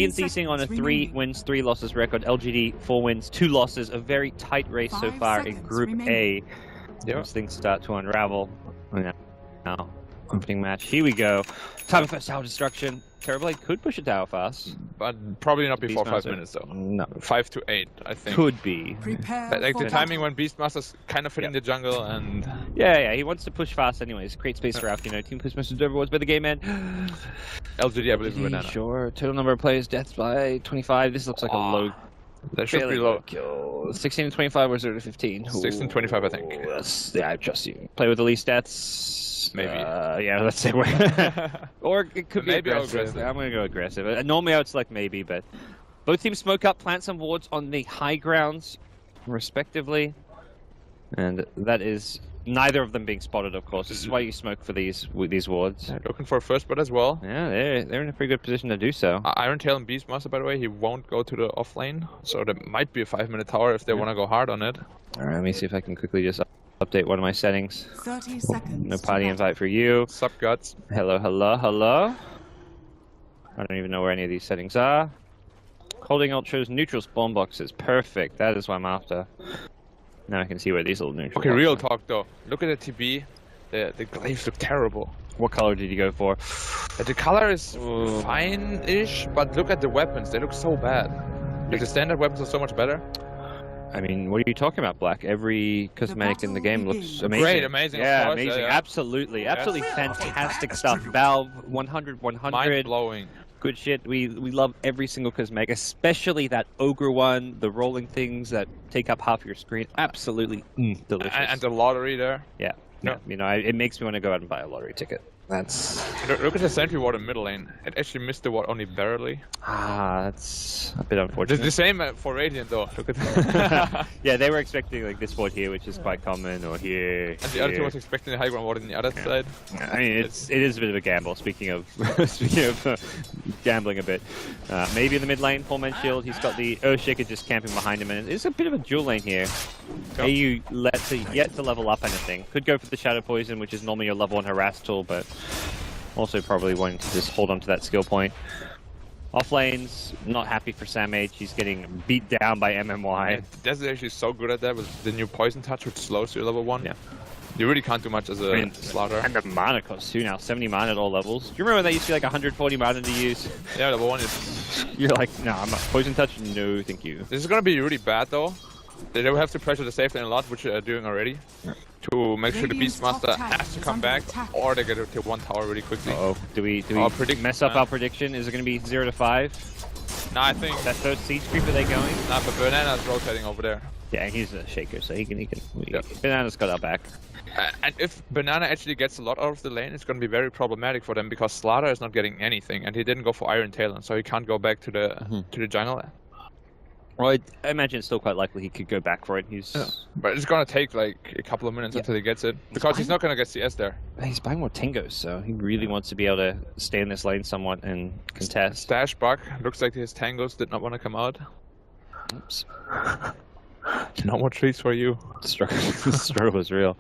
TNC sitting on a 3 wins, 3 losses record. LGD 4 wins, 2 losses. A very tight race so far in Group A. Once things start to unravel. Now, opening match. Here we go. Time for tower destruction. Terrorblade could push a tower fast, but probably not before 5 minutes though. No, 5 to 8, I think. Could be. Like the timing when Beastmaster's kind of hitting the jungle and. Yeah, he wants to push fast anyways. Create space for Alki. Team push message overwards by the game end. LGD, I believe, in Banana. Sure. Total number of players, deaths by 25. This looks like a low. That should be low. Kill. 16 to 25 or 0 to 15? 16 to 25, I think. Yeah, I trust you. Play with the least deaths. Maybe. Yeah, let's say or it could be maybe aggressive. I'm going to go aggressive. Normally I would select maybe, but both teams smoke up, plant some wards on the high grounds, respectively. And that is neither of them being spotted, of course. This is why you smoke for these wards. They're looking for a first blood as well. Yeah, they're in a pretty good position to do so. Iron Tail and Beastmaster, by the way, he won't go to the off lane. So there might be a 5-minute tower if they want to go hard on it. Alright, let me see if I can quickly just update one of my settings. 30 seconds. No party invite for you. Sup, Guts? Hello, hello, hello. I don't even know where any of these settings are. Holding Alt shows neutral spawn boxes. Perfect. That is what I'm after. Now I can see where these little neutral Okay, real talk though. Look at the TB. The glaives look terrible. What color did you go for? The color is fine-ish, but look at the weapons. They look so bad. Like the standard weapons are so much better. I mean, what are you talking about, Black? Every cosmetic in the game looks amazing. Great, amazing. Yeah, amazing. Yeah. Absolutely fantastic stuff. Valve 100, 100. Mind-blowing. Good shit. We love every single cosmetic, especially that ogre one, the rolling things that take up half your screen. Absolutely delicious. And the lottery there. Yeah. Yeah. You know, it makes me want to go out and buy a lottery ticket. That's. Look at the sentry ward in middle lane. It actually missed the ward only barely. That's a bit unfortunate. The same for Radiant though. Look at that. Yeah, they were expecting like this ward here, which is quite common, or here. And the other two was expecting the high ground ward on the other side. I mean, it is a bit of a gamble. Speaking of gambling a bit, maybe in the mid lane, Paul Shield. He's got the Earthshaker just camping behind him, and it's a bit of a dual lane here. AU yet to level up anything. Could go for the Shadow Poison, which is normally your level 1 harass tool, but also probably wanting to just hold on to that skill point. Off lanes, not happy for Samage. He's getting beat down by MMY. Yeah, Des is actually so good at that with the new Poison Touch, which slows your level 1. Yeah. You really can't do much as a slaughter. And the mana cost too now, 70 mana at all levels. Do you remember that used to be like 140 mana to use? Yeah, level 1 is... You're like, no, I'm not. Poison Touch? No, thank you. This is gonna be really bad though. They will have to pressure the safe lane a lot, which they are doing already. To make sure the Beastmaster has to come back, or they get to 1 tower really quickly. Uh-oh. Do we mess up our prediction? Is it going to be 0 to 5? Nah, I think... That first siege creep, are they going? Nah, but Banana's rotating over there. Yeah, he's a shaker, so he can yeah. Banana's got our back. And if Banana actually gets a lot out of the lane, it's going to be very problematic for them, because Slaughter is not getting anything, and he didn't go for Iron Talon, so he can't go back to the jungle. Well, I imagine it's still quite likely he could go back for it. But it's gonna take like a couple of minutes until he gets it, because he's not gonna get CS there. He's buying more Tingos, so he really wants to be able to stay in this lane somewhat and contest. Stash bug. Looks like his Tangos did not want to come out. Oops. No more trees for you. The struggle is real.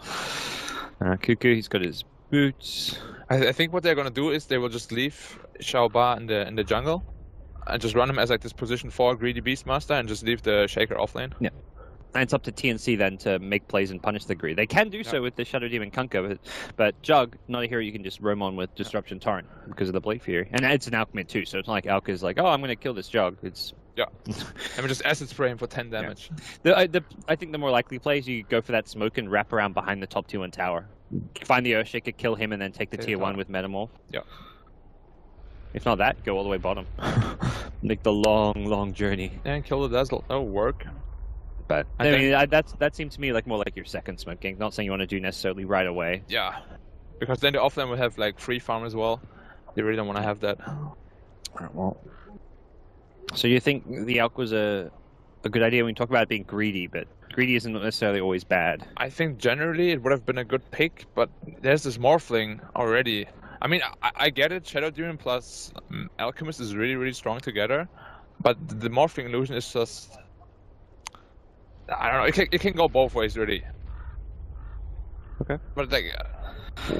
Cuckoo, he's got his boots. I think what they're gonna do is they will just leave Xiaoba in the jungle. And just run him as like this position 4 greedy Beastmaster and just leave the Shaker off lane. Yeah. And it's up to TNC then to make plays and punish the greed. They can do so with the Shadow Demon Kunkka, but Jug, not a hero you can just roam on with Disruption Torrent because of the Blade Fury. And it's an Alchemid too, so it's not like Alka's like, oh, I'm going to kill this Jug. It's... Yeah. I mean, just Acid Spray him for 10 damage. Yeah. I think the more likely play is you go for that smoke and wrap around behind the top 2 in tower. Find the Earthshaker, kill him, and then take the tier 1 with Metamorph. Yeah. If not that, go all the way bottom. Make the long journey. And kill the Dazzle. That'll work. But I mean, that seems to me like more like your second smoking. Not saying you want to do necessarily right away. Yeah. Because then the offlane will have like free farm as well. They really don't want to have that. Alright, well. So you think the Alk was a good idea when you talk about it being greedy, but greedy isn't necessarily always bad. I think generally it would have been a good pick, but there's this Morphling already. I mean, I get it, Shadow Demon plus Alchemist is really strong together, but the Morphing illusion is just... I don't know, it can go both ways, really. Okay. But like,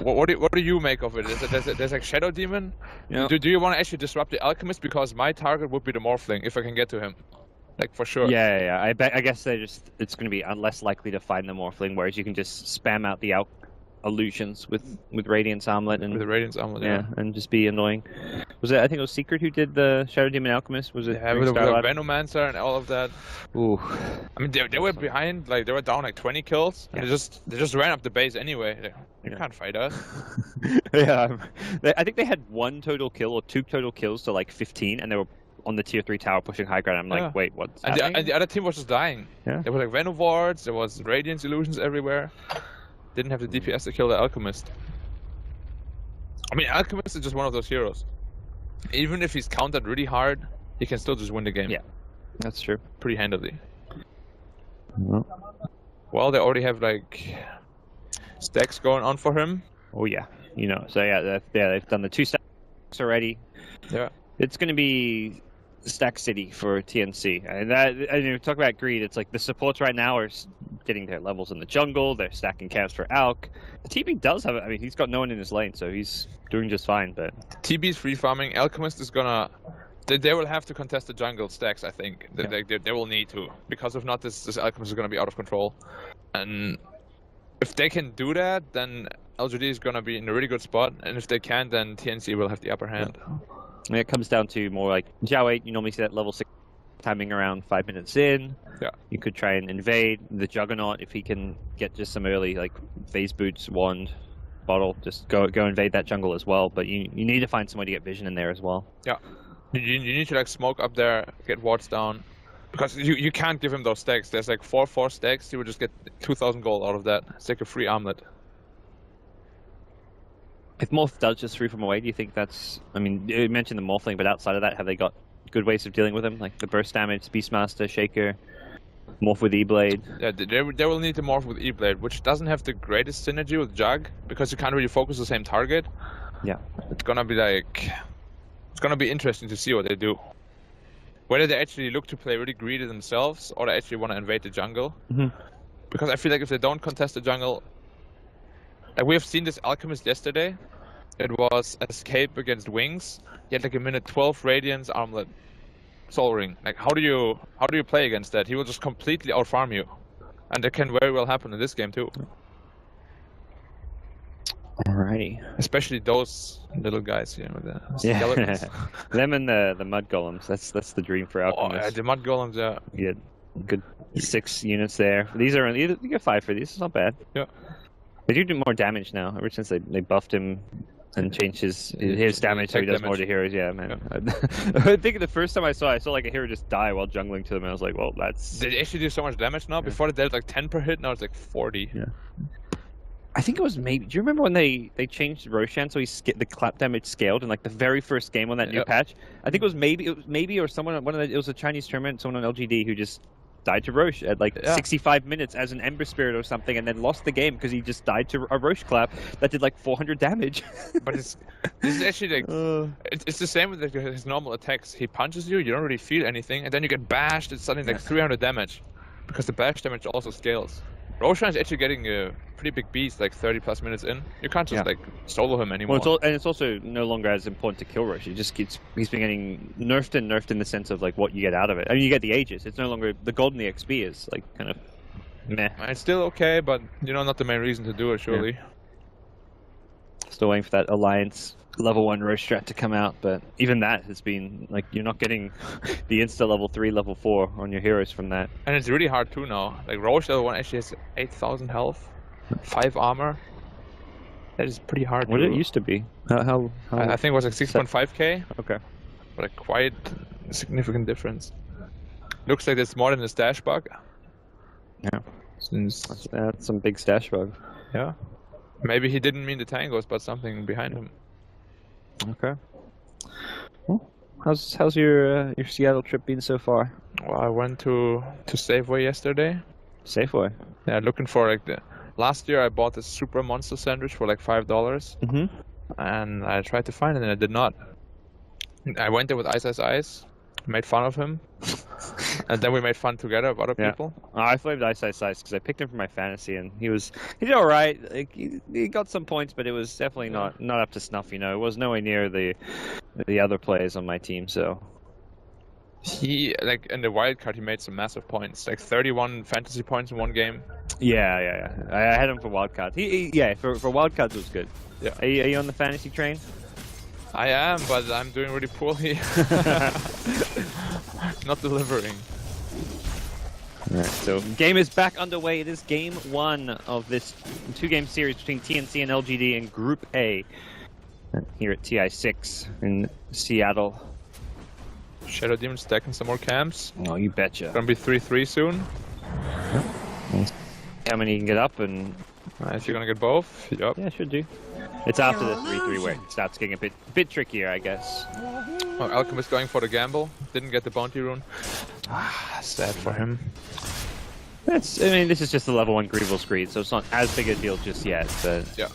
What do you make of it? There's like Shadow Demon. Yeah. Do you want to actually disrupt the Alchemist? Because my target would be the Morphling if I can get to him, like for sure. Yeah. I guess it's going to be less likely to find the Morphling, whereas you can just spam out the illusions with Radiance Armlet and With the Radiance Armlet, yeah, and just be annoying. Was it? I think it was Secret who did the Shadow Demon Alchemist. Was it? Yeah, with the Venomancer and all of that. Ooh. I mean, they were behind, like they were down like 20 kills, and they just ran up the base anyway. You can't fight us. Yeah, I think they had 1 total kill or 2 total kills to like 15, and they were on the tier 3 tower pushing high ground. I'm like, wait, what's happening? And the other team was just dying. Yeah. There were like Venom wards, there was Radiance illusions everywhere. Didn't have the DPS to kill the Alchemist. I mean, Alchemist is just one of those heroes. Even if he's countered really hard, he can still just win the game. Yeah, that's true. Pretty handily. Well, Well, they already have like stacks going on for him. oh yeah, you know. So yeah, they've done the 2 stacks already. Yeah. It's going to be Stack City for TNC, and that. And you talk about greed. It's like the supports right now are getting their levels in the jungle. They're stacking camps for Alk. The TB does have. I mean, he's got no one in his lane, so he's doing just fine. But TB's free farming. Alchemist is gonna. They will have to contest the jungle stacks. I think they will need to, because if not, this Alchemist is gonna be out of control. And if they can do that, then LGD is gonna be in a really good spot. And if they can't, then TNC will have the upper hand. And it comes down to more like Jiao 8, you normally see that level 6 timing around 5 minutes in. Yeah. You could try and invade the Juggernaut if he can get just some early like phase boots, wand, bottle. Just go invade that jungle as well. But you need to find somewhere to get vision in there as well. Yeah. You need to like smoke up there, get wards down. Because you can't give him those stacks. There's like 4 stacks, you would just get 2,000 gold out of that. It's like a free armlet. If Morph does just 3 from away, do you think that's... I mean, you mentioned the Morphling, but outside of that, have they got good ways of dealing with him? Like the burst damage, Beastmaster, Shaker, Morph with E-Blade? Yeah, they will need to morph with E-Blade, which doesn't have the greatest synergy with Jug, because you can't really focus the same target. Yeah. It's gonna be like... It's gonna be interesting to see what they do. Whether they actually look to play really greedy themselves, or they actually want to invade the jungle. Mm-hmm. Because I feel like if they don't contest the jungle... Like we have seen this Alchemist yesterday. It was Escape against Wings. He had like a minute 12 Radiance Armlet Soul Ring. Like how do you play against that? He will just completely outfarm you. And that can very well happen in this game too. Alrighty. Especially those little guys here with the skeletons. Them and the Mud Golems. That's the dream for Alchemist. Oh, yeah, the Mud Golems, yeah. You get good 6 units there. These are you get 5 for these. It's not bad. Yeah. They do more damage now, ever since they buffed him and changed his damage so he does more to heroes. Yeah, man. Yeah. I think the first time I saw like a hero just die while jungling to them, and I was like, well, that's... They actually do so much damage now. Before they did like 10 per hit, now it's like 40. Yeah. I think it was maybe... Do you remember when they changed Roshan so the clap damage scaled in like the very first game on that new patch? I think it was maybe or someone it was a Chinese tournament, someone on LGD who just died to Roche at like 65 minutes as an Ember Spirit or something, and then lost the game because he just died to a Roche clap that did like 400 damage. But this is actually like it's the same with like his normal attacks. He punches you, you don't really feel anything, and then you get bashed. It's suddenly like 300 damage because the bash damage also scales. Roshan is actually getting a pretty big beast, like 30 plus minutes in. You can't just like solo him anymore. Well, it's also no longer as important to kill Roche. He's been getting nerfed in the sense of like what you get out of it. I mean, you get the Aegis. It's no longer the gold and the XP is like kind of meh. It's still okay, but you know, not the main reason to do it, surely. Yeah. Still waiting for that Alliance level 1 Roche strat to come out, but even that has been like you're not getting the insta level 3, level 4 on your heroes from that. And it's really hard too now. Like Roche level 1 actually has 8,000 health, 5 armor. That is pretty hard. What did it used to be? How I think it was like 6.5k. Okay. But like quite a significant difference. Looks like it's more than a stash bug. Yeah. Since that's some big stash bug. Yeah. Maybe he didn't mean the tangos, but something behind him. Okay. Well, how's your Seattle trip been so far? Well, I went to Safeway yesterday. Safeway? Yeah, looking for like the... Last year I bought this super monster sandwich for like $5. Mm-hmm. And I tried to find it and I did not. I went there with Ice. made fun of him. And then we made fun together of other people. I flamed TI6 because I picked him for my fantasy, and he did all right. Like, he got some points, but it was definitely not up to snuff. You know, it was nowhere near the other players on my team. So he like in the wildcard, he made some massive points, like 31 fantasy points in one game. Yeah. I had him for wildcard. For wildcards it was good. Yeah. Are you on the fantasy train? I am, but I'm doing really poorly. Not delivering. Alright, so game is back underway. It is game 1 of this 2-game series between TNC and LGD in Group A here at TI6 in Seattle. Shadow Demon stacking some more camps. Oh, you betcha. Gonna be 3-3 soon. How many you can get up and... If you're gonna get both, yep. Yeah, should do. It's after the 3-3 where it starts getting a bit trickier, I guess. Oh, Alchemist going for the gamble. Didn't get the bounty rune. Sad for him. I mean, this is just the level 1 Greeble screen, so it's not as big a deal just yet, but... Yeah.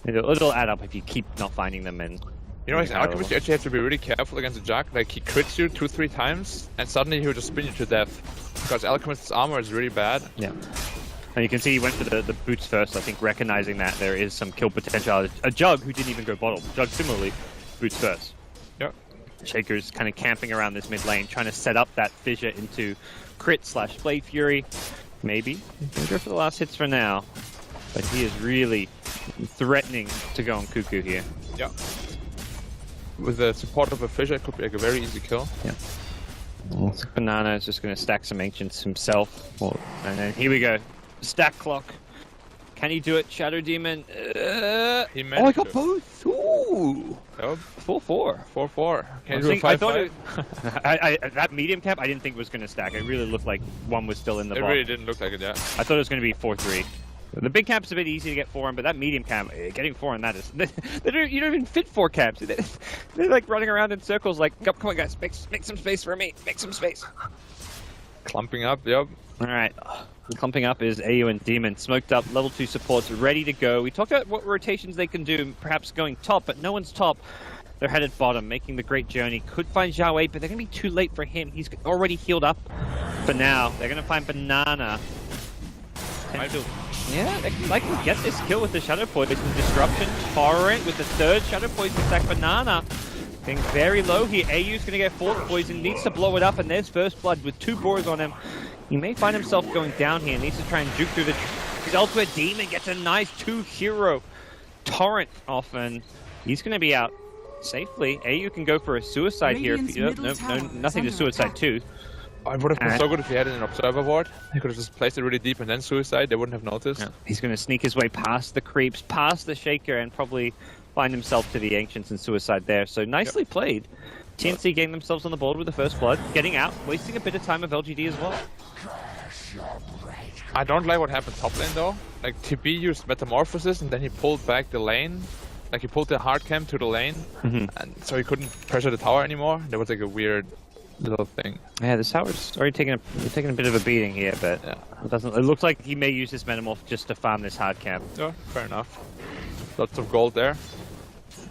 It'll add up if you keep not finding them and... You know, as Alchemist, you actually have to be really careful against the Jug. Like, he crits you 2-3 times, and suddenly he will just spin you to death. Because Alchemist's armor is really bad. Yeah. And you can see he went for the boots first, I think, recognizing that there is some kill potential. A Jug who didn't even go bottom. Jug similarly, boots first. Yep. Shaker's kind of camping around this mid lane, trying to set up that fissure into crit/Blade Fury. Maybe. He'll go for the last hits for now. But he is really threatening to go on Cuckoo here. Yeah. With the support of a fissure, it could be like a very easy kill. Yeah. Banana is just going to stack some Ancients himself. And then here we go. Stack clock. Can he do it, Shadow Demon? He managed I got to. both! Ooh! Yep. 4-4. 4-4. Can you do a 5-5? I thought that medium cap I didn't think was going to stack. It really looked like one was still in the It box. really didn't look like it, yeah. I thought it was going to be 4-3. The big cap's a bit easy to get 4 on, but that medium cap, getting 4 on that is... you don't even fit 4 caps. They're like running around in circles like, come on guys, make some space for me. Make some space. Clumping up, yep. Alright. Clumping up is AU and Demon. Smoked up, level 2 supports, ready to go. We talked about what rotations they can do, perhaps going top, but no one's top. They're headed bottom, making the great journey. Could find Zhao 8, but they're going to be too late for him. He's already healed up for now. They're going to find Banana. Yeah, they can likely get this kill with the Shadow Poison. Disruption, Torrent with the third Shadow Poison attack. Banana getting very low here. AU's going to get fourth poison, needs to blow it up, and there's first blood with 2 boars on him. He may find himself going down here. Needs to try and juke through his ultimate. Demon gets a nice 2-hero Torrent off, and he's going to be out safely. AU can go for a suicide here. Nothing to suicide too. It would have been so good if he had an observer ward. He could have just placed it really deep and then suicide. They wouldn't have noticed. Yeah. He's going to sneak his way past the creeps, past the Shaker, and probably find himself to the Ancients and suicide there. So nicely played. TNC getting themselves on the board with the first blood, getting out, wasting a bit of time of LGD as well. I don't like what happened top lane though. Like TB used Metamorphosis and then he pulled back the lane. Like he pulled the hard cam to the lane, and so he couldn't pressure the tower anymore. That was like a weird little thing. Yeah, this tower's already taking a bit of a beating here, but it looks like he may use this Metamorph just to farm this hard camp. Yeah, fair enough. Lots of gold there.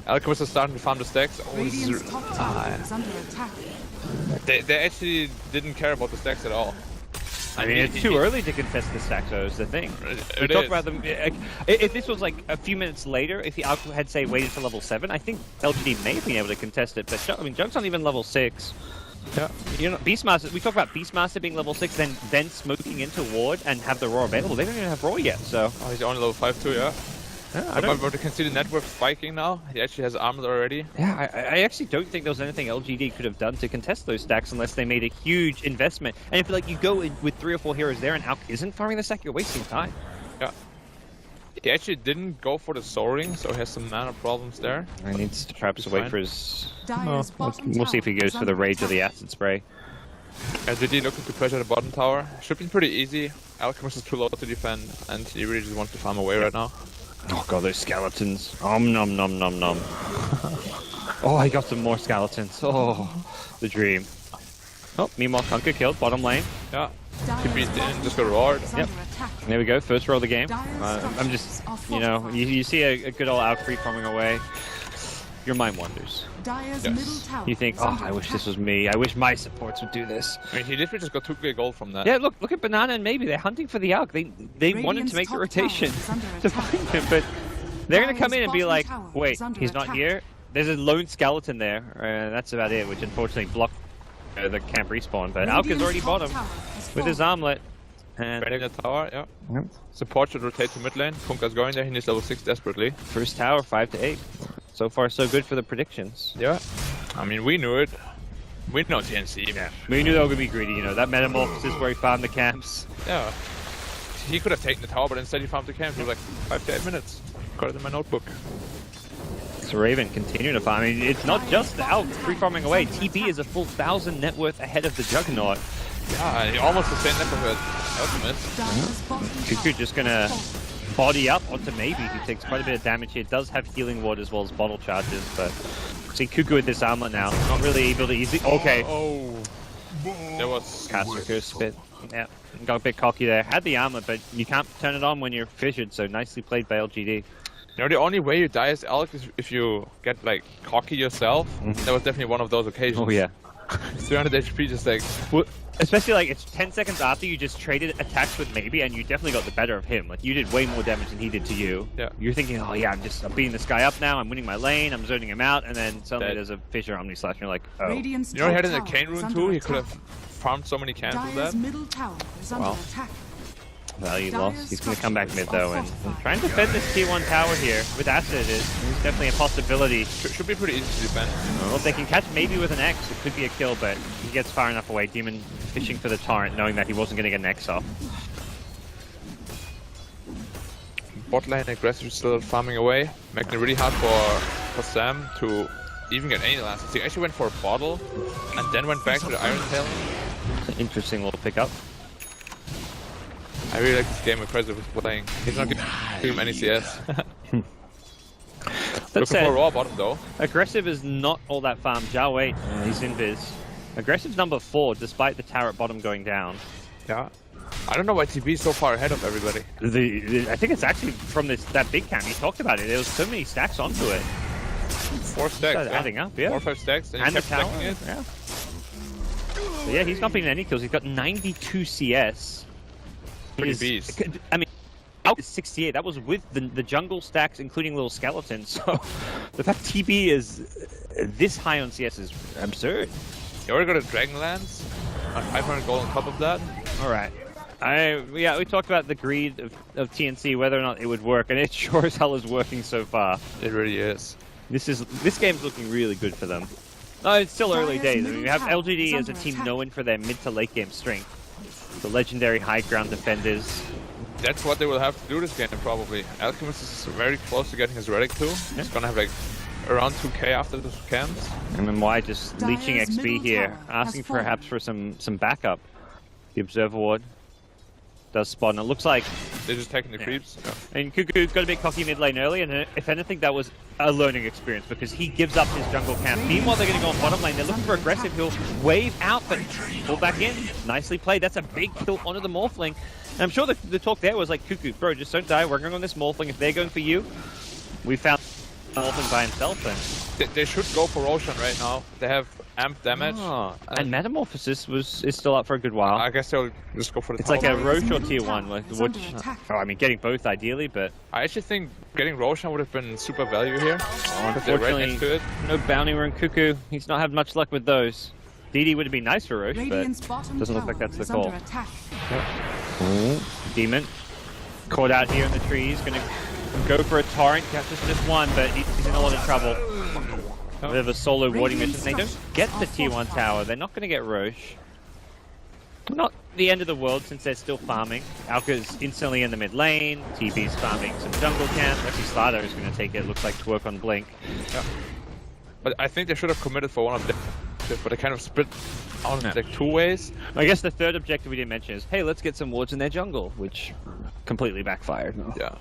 Alchemist is starting to farm the stacks. They actually didn't care about the stacks at all. I mean, it's too early to contest the stack, though, is the thing. We talk about them. If this was like a few minutes later, if the Alchemist had, say, waited for level 7, I think LGD may have been able to contest it, but I mean, Jug's not even level 6. Yeah, you know, Beastmaster. We talk about Beastmaster being level 6, then smoking into ward and have the Roar available. They don't even have Roar yet, so. Oh, he's only level 5 too, yeah. Yeah, but you can see the network spiking now. He actually has armor already. Yeah, I actually don't think there was anything LGD could have done to contest those stacks unless they made a huge investment. And if like you go in with 3 or 4 heroes there and Alk isn't farming the stack, you're wasting time. Yeah. He actually didn't go for the soaring, so he has some mana problems there. He needs to perhaps wait for his... we'll see if he goes for the Rage or the Acid Spray. LGD looking to pressure the bottom tower. Should be pretty easy. Alchemist is too low to defend, and he really just wants to farm away right now. Oh god, those skeletons. Nom nom nom nom. Oh, I got some more skeletons. Oh, the dream. Oh, meanwhile, Kunkka killed, bottom lane. Yeah. Could be in, just got roared. Yep. There we go, first roll of the game. I'm just, you know, you see a good old Alk free farming away. your mind wanders. Dire's Yes. middle tower You think, is oh, under I wish attack. this was me. I wish my supports would do this. I mean, he literally just got 2k gold from that. Yeah, look at Banana and Maybe. They're hunting for the Arc. They wanted to Radiant's make the top rotation tower is under to attack. find him, but they're going to come in and be Dire's like, bottom tower wait, is under he's not attack. here? There's a lone skeleton there, and that's about it, which unfortunately blocked the camp respawn. But Alka's Radiant's already top bottom tower has with his fallen. armlet. And Ready in the tower, yeah. Support should rotate to mid lane. Punka's going there, he needs level 6 desperately. first tower, 5 to 8. So far, so good for the predictions. Yeah. I mean, we knew it. We know TNC. Yeah. We knew they were going to be greedy, you know. That metamorphosis where he farmed the camps. Yeah. He could have taken the tower, but instead he farmed the camp. He was like 5 to 8 minutes. Got it in my notebook. So Raven continuing to farm. I mean, it's not just Alk free farming away. TB is a full 1,000 net worth ahead of the Juggernaut. Yeah, he almost the same level with Alchemist. Dire's bottom Cuckoo tower just has gonna fallen. body up onto Maybe, who takes quite a bit of damage here. Does have healing ward as well as bottle charges, but see Cuckoo with this armlet now. Not really able to easily. Okay. Oh. There was Caster Curse spit. Yeah. Got a bit cocky there. Had the armlet, but you can't turn it on when you're fissured, so nicely played by LGD. You know, the only way you die as Alk is if you get like cocky yourself. That was definitely one of those occasions. Oh yeah. 300 HP just like. Well, especially like it's 10 seconds after you just traded attacks with Maybe, and you definitely got the better of him. Like you did way more damage than he did to you. Yeah. You're thinking, oh yeah, I'm beating this guy up now. I'm winning my lane. I'm zoning him out, and then suddenly Dead. there's a Fissure Omni Slash, and you're like, oh. Radiant's You know, he had top in the tower Cane is rune under too. He could attack. have farmed so many cans with Dire's that. middle tower is under Wow. attack. Value Dire's loss. He's going to come back mid structures though, are and fortified. trying to defend this tier 1 tower here with Acid is definitely a possibility. Should be pretty easy to defend. Well, if they can catch Maybe with an X, it could be a kill, but he gets far enough away. Demon fishing for the torrent, knowing that he wasn't going to get an X off. Bot lane aggressive still farming away, making it really hard for Sam to even get any lances. He actually went for a bottle and then went back to the Iron Tail. It's an interesting little pickup. I really like this game aggressive is playing. He's not giving him any CS. That Looking said, for a raw bottom though. Aggressive is not all that farm. Ja wait, he's invis. Aggressive's number 4, despite the tower at bottom going down. Yeah. I don't know why TB is so far ahead of everybody. I think it's actually from that big camp. He talked about it. There was so many stacks onto it. 4 stacks. Started adding up, yeah. 4 or 5 stacks, and, And he the kept tower. stacking it. Yeah. So yeah, he's not beating any kills. He's got 92 CS. Pretty He's- beast. I mean, out is 68. That was with the jungle stacks, including little skeletons. So the fact TB is this high on CS is absurd. You already got a Dragonlance and 500 gold on top of that. All right. Yeah, we talked about the greed of TNC, whether or not it would work, and it sure as hell is working so far. It really is. This game's looking really good for them. No, it's still early days. I mean, we have LGD as a team known for their mid to late game strength. The legendary high ground defenders. That's what they will have to do this game probably. Alchemist is very close to getting his relic too. He's gonna have like around 2k after the scans. And then why just leeching Dire's XP middle here, tower has asking fallen. perhaps for some backup. The Observer Ward does spot, and it looks like They're just taking the Yeah. creeps. Yeah. and Cuckoo got a bit cocky mid lane early, and if anything, that was a learning experience because he gives up his jungle camp. Meanwhile, they're going to go on bottom lane. They're looking for aggressive. He'll wave out, but pull back in. Nicely played. That's a big kill onto the Morphling. And I'm sure the talk there was like, Cuckoo, bro, just don't die. We're going on this Morphling. If they're going for you, we found Morphling by himself. And They should go for Roshan right now. They have amp damage. and Metamorphosis is still up for a good while. I guess they'll just go for the It's tower. like a Dire's Roche or middle tier tower 1, like, is which, under attack. oh, I mean, getting both ideally, but I actually think getting Roshan would have been super value here. Because they're right unfortunately, next to it. no bounty rune Cuckoo. He's not had much luck with those. DD would have been nice for Roche, Radiant's but bottom doesn't look tower like that's the is call. under attack. Demon caught out here in the trees, gonna go for a torrent. Catches just one, but he's in a lot of trouble. A bit of a solo warding mission. They don't get the tier 1 tower. They're not going to get Roche. Not the end of the world since they're still farming. Alka's instantly in the mid lane. TB's farming some jungle camp. Actually, Slider is going to take it. Looks like to work on Blink. Yeah. But I think they should have committed for one of them. But they kind of split out in like 2 ways. I guess the third objective we didn't mention is, hey, let's get some wards in their jungle, which completely backfired. Yeah.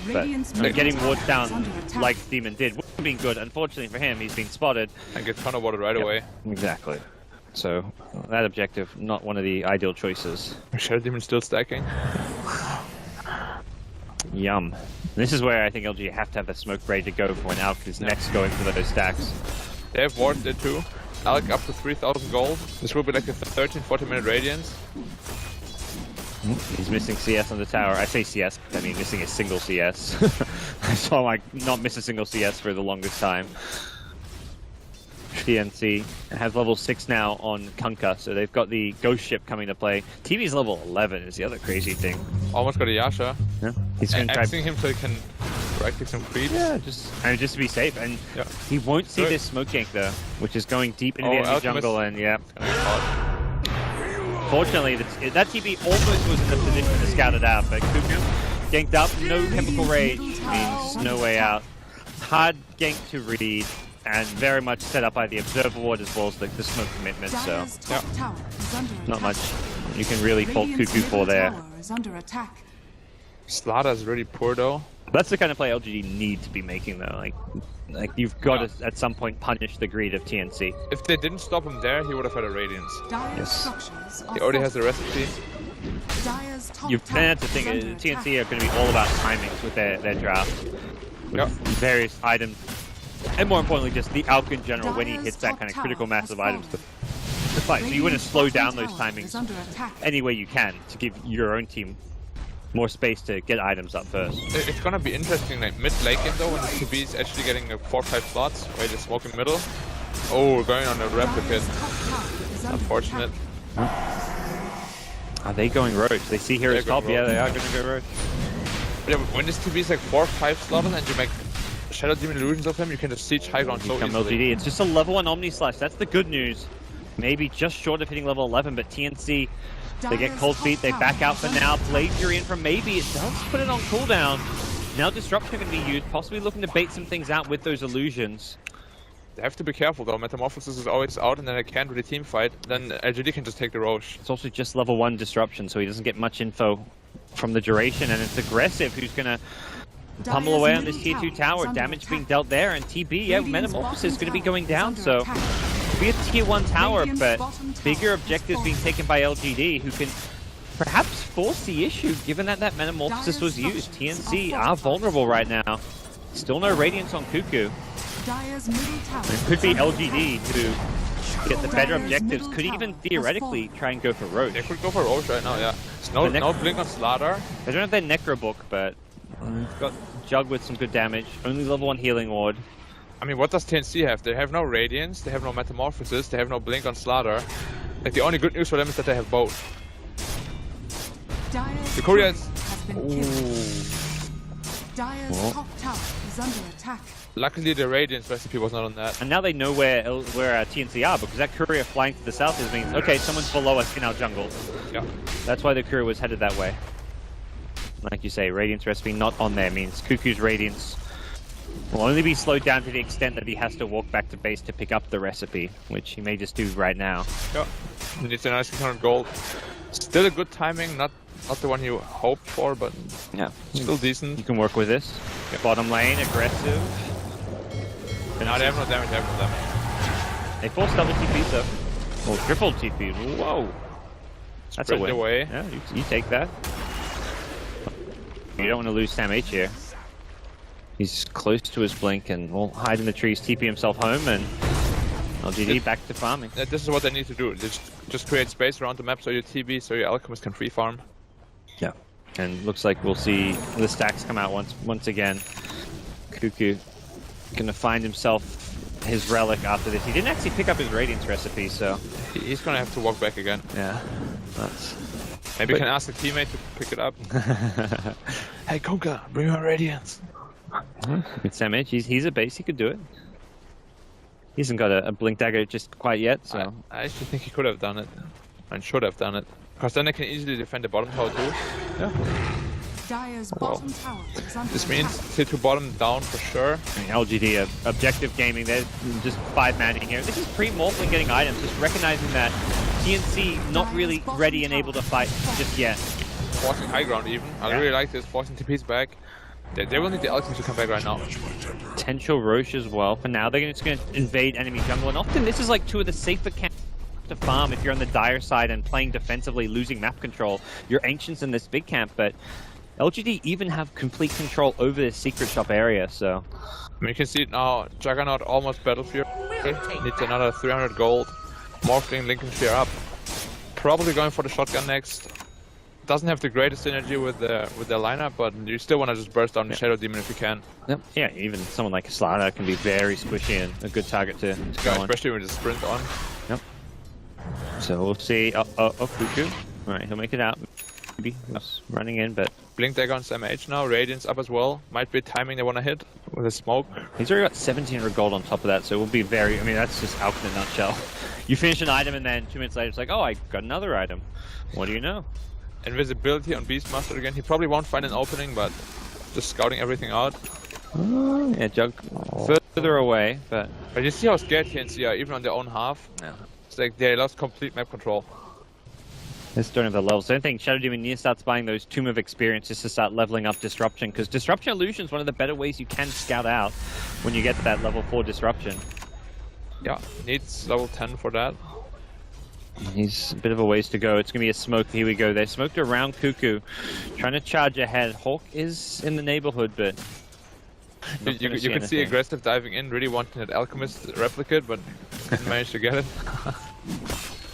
But Radiant's middle getting tower wards is down under attack. like Demon did would have been good. Unfortunately for him, he's been spotted. And get ton of water right away. Exactly. So that objective, not one of the ideal choices. Shadow Demon still stacking. Yum. This is where I think LG have to have the smoke ready to go for when Alk is next going for those stacks. They have wards there too. Alk up to 3,000 gold. This will be like a 13-14 minute radiance. He's missing CS on the tower. I say CS, I mean missing a single CS. I saw like not miss a single CS for the longest time. TNC has level 6 now on Kunkka, so they've got the ghost ship coming to play. TV's level 11 is the other crazy thing. Almost got a Yasha. Yeah, he's going to try him so he can right click some creeps. Yeah, just to be safe, and he won't see this smoke gank though, which is going deep into the enemy jungle, and yeah. Fortunately, that TP almost was in the position to scout it out, but Cuckoo ganked up, no chemical rage means no way out. Hard gank to read, and very much set up by the observer ward as well as the smoke commitment, so not much you can really fault Cuckoo for there. Slaughter is really poor though. That's the kind of play LGD need to be making though, like you've got to at some point punish the greed of TNC. If they didn't stop him there, he would have had a Radiance. Yes. He already has the recipe. And that's the thing, TNC are going to be all about timings with their draft. With various items. And more importantly, just the Alk in general when he hits that kind of critical mass of items to fight. So you want to slow down those timings any way you can to give your own team more space to get items up first. It's gonna be interesting, like mid-late game though, when the TB is actually getting 4-5 slots, where they smoke in middle. Oh, we're going on a replicate. Unfortunate. Are they going roach? They see here at top? Yeah, they are going to go roach. Yeah, when this TB is like 4-5 slots and you make Shadow Demon illusions of him, you can just siege high ground so easily. LGD. It's just a level 1 Omni Slash. That's the good news. Maybe just short of hitting level 11, but TNC, they get cold feet, they back out for now. Blade Fury in from maybe, it does put it on cooldown. Now Disruption can be used, possibly looking to bait some things out with those illusions. They have to be careful though, Metamorphosis is always out and then they can't really team fight, then LGD can just take the Roche. It's also just level 1 Disruption, so he doesn't get much info from the duration, and it's Aggressive who's gonna pummel away on this tier 2 tower, damage being dealt there, and TB, yeah, Metamorphosis is going to be going down, so be a tier 1 tower, but bigger objectives being taken by LGD, who can perhaps force the issue, given that that Metamorphosis was used. TNC are vulnerable right now. Still no Radiance on Cuckoo. It could be LGD who get the better objectives, could even theoretically try and go for Roach. They could go for Roach right now, yeah. There's no blink on Slaughter. They don't have their Necro book, but got Jug with some good damage. Only level 1 healing ward. I mean, what does TNC have? They have no Radiance, they have no Metamorphosis, they have no Blink on Slaughter. Like, the only good news for them is that they have both. The Courier is... Top tower is under attack. Luckily, the Radiance recipe was not on that. And now they know where TNC are, because that courier flying to the south is means, okay, someone's below us in our jungle. Yeah. That's why the courier was headed that way. Like you say, Radiance recipe not on there means Cuckoo's Radiance will only be slowed down to the extent that he has to walk back to base to pick up the recipe, which he may just do right now. Yeah. He needs a nice 600 gold. Still a good timing, not the one you hoped for, but yeah, still decent. You can work with this. Yeah. Bottom lane, aggressive. And now they have no damage, they have no damage. They forced double TP though. Or triple TP. Whoa. That's a win. Away. Yeah, you take that. You don't want to lose Sam H here. He's close to his blink and will hide in the trees, TP himself home, and LGD back to farming. This is what they need to do. Just create space around the map so your TB, so your Alchemist can free farm. Yeah, and looks like we'll see the stacks come out once again. Cuckoo gonna find himself his relic after this. He didn't actually pick up his Radiance recipe, so he's gonna have to walk back again. Yeah, that's... Maybe you can ask a teammate to pick it up. Hey Kunkka, bring your Radiance. With Sam H, he's a base, he could do it. He hasn't got a Blink Dagger just quite yet, so... I actually think he could have done it. And should have done it. Because then they can easily defend the bottom tower too. Yeah. This means tier 2 bottom down for sure. I mean, LGD, Objective Gaming, they're just 5-manning here. This is pre-Morphling getting items, just recognizing that TNC not really ready and able to fight just yet. Forcing high ground even. I really like this, forcing TPs back. They will need the Alchemist to come back right now. Potential Roche as well. For now, they're just going to invade enemy jungle, and often this is like 2 of the safer camps to farm if you're on the dire side and playing defensively, losing map control. You're Ancients in this big camp, but LGD even have complete control over this secret shop area, so... I mean, you can see it now, Juggernaut almost Battlefield. Needs another 300 gold. Morphling, Lincoln Sphere up. Probably going for the shotgun next. Doesn't have the greatest synergy with their lineup, but you still want to just burst down the Shadow Demon if you can. Yep. Yeah, even someone like Slaughter can be very squishy and a good target to go on. Especially with the sprint on. Yep. So we'll see. Cuckoo. Alright, he'll make it out. Maybe he's running in, but... Blink Dagger on Sam H now, Radiance up as well. Might be timing they want to hit with a smoke. He's already got 1700 gold on top of that, so it will be very... I mean, that's just Alk in a nutshell. You finish an item and then 2 minutes later it's like, oh, I got another item. What do you know? Invisibility on Beastmaster again. He probably won't find an opening, but just scouting everything out. Yeah, Jug further away, but... But you see how scared TNC are, even on their own half. Yeah. It's like they lost complete map control. They just don't have the levels. So I think Shadow Demon needs to start buying those Tomb of Experience just to start leveling up Disruption, because Disruption Illusion is one of the better ways you can scout out when you get to that level 4 Disruption. Yeah, needs level 10 for that. He's a bit of a ways to go. It's going to be a smoke. Here we go. They smoked around Cuckoo, trying to charge ahead. Hawk is in the neighborhood, but... You can see aggressive diving in, really wanting that Alchemist replicate, but didn't manage to get it.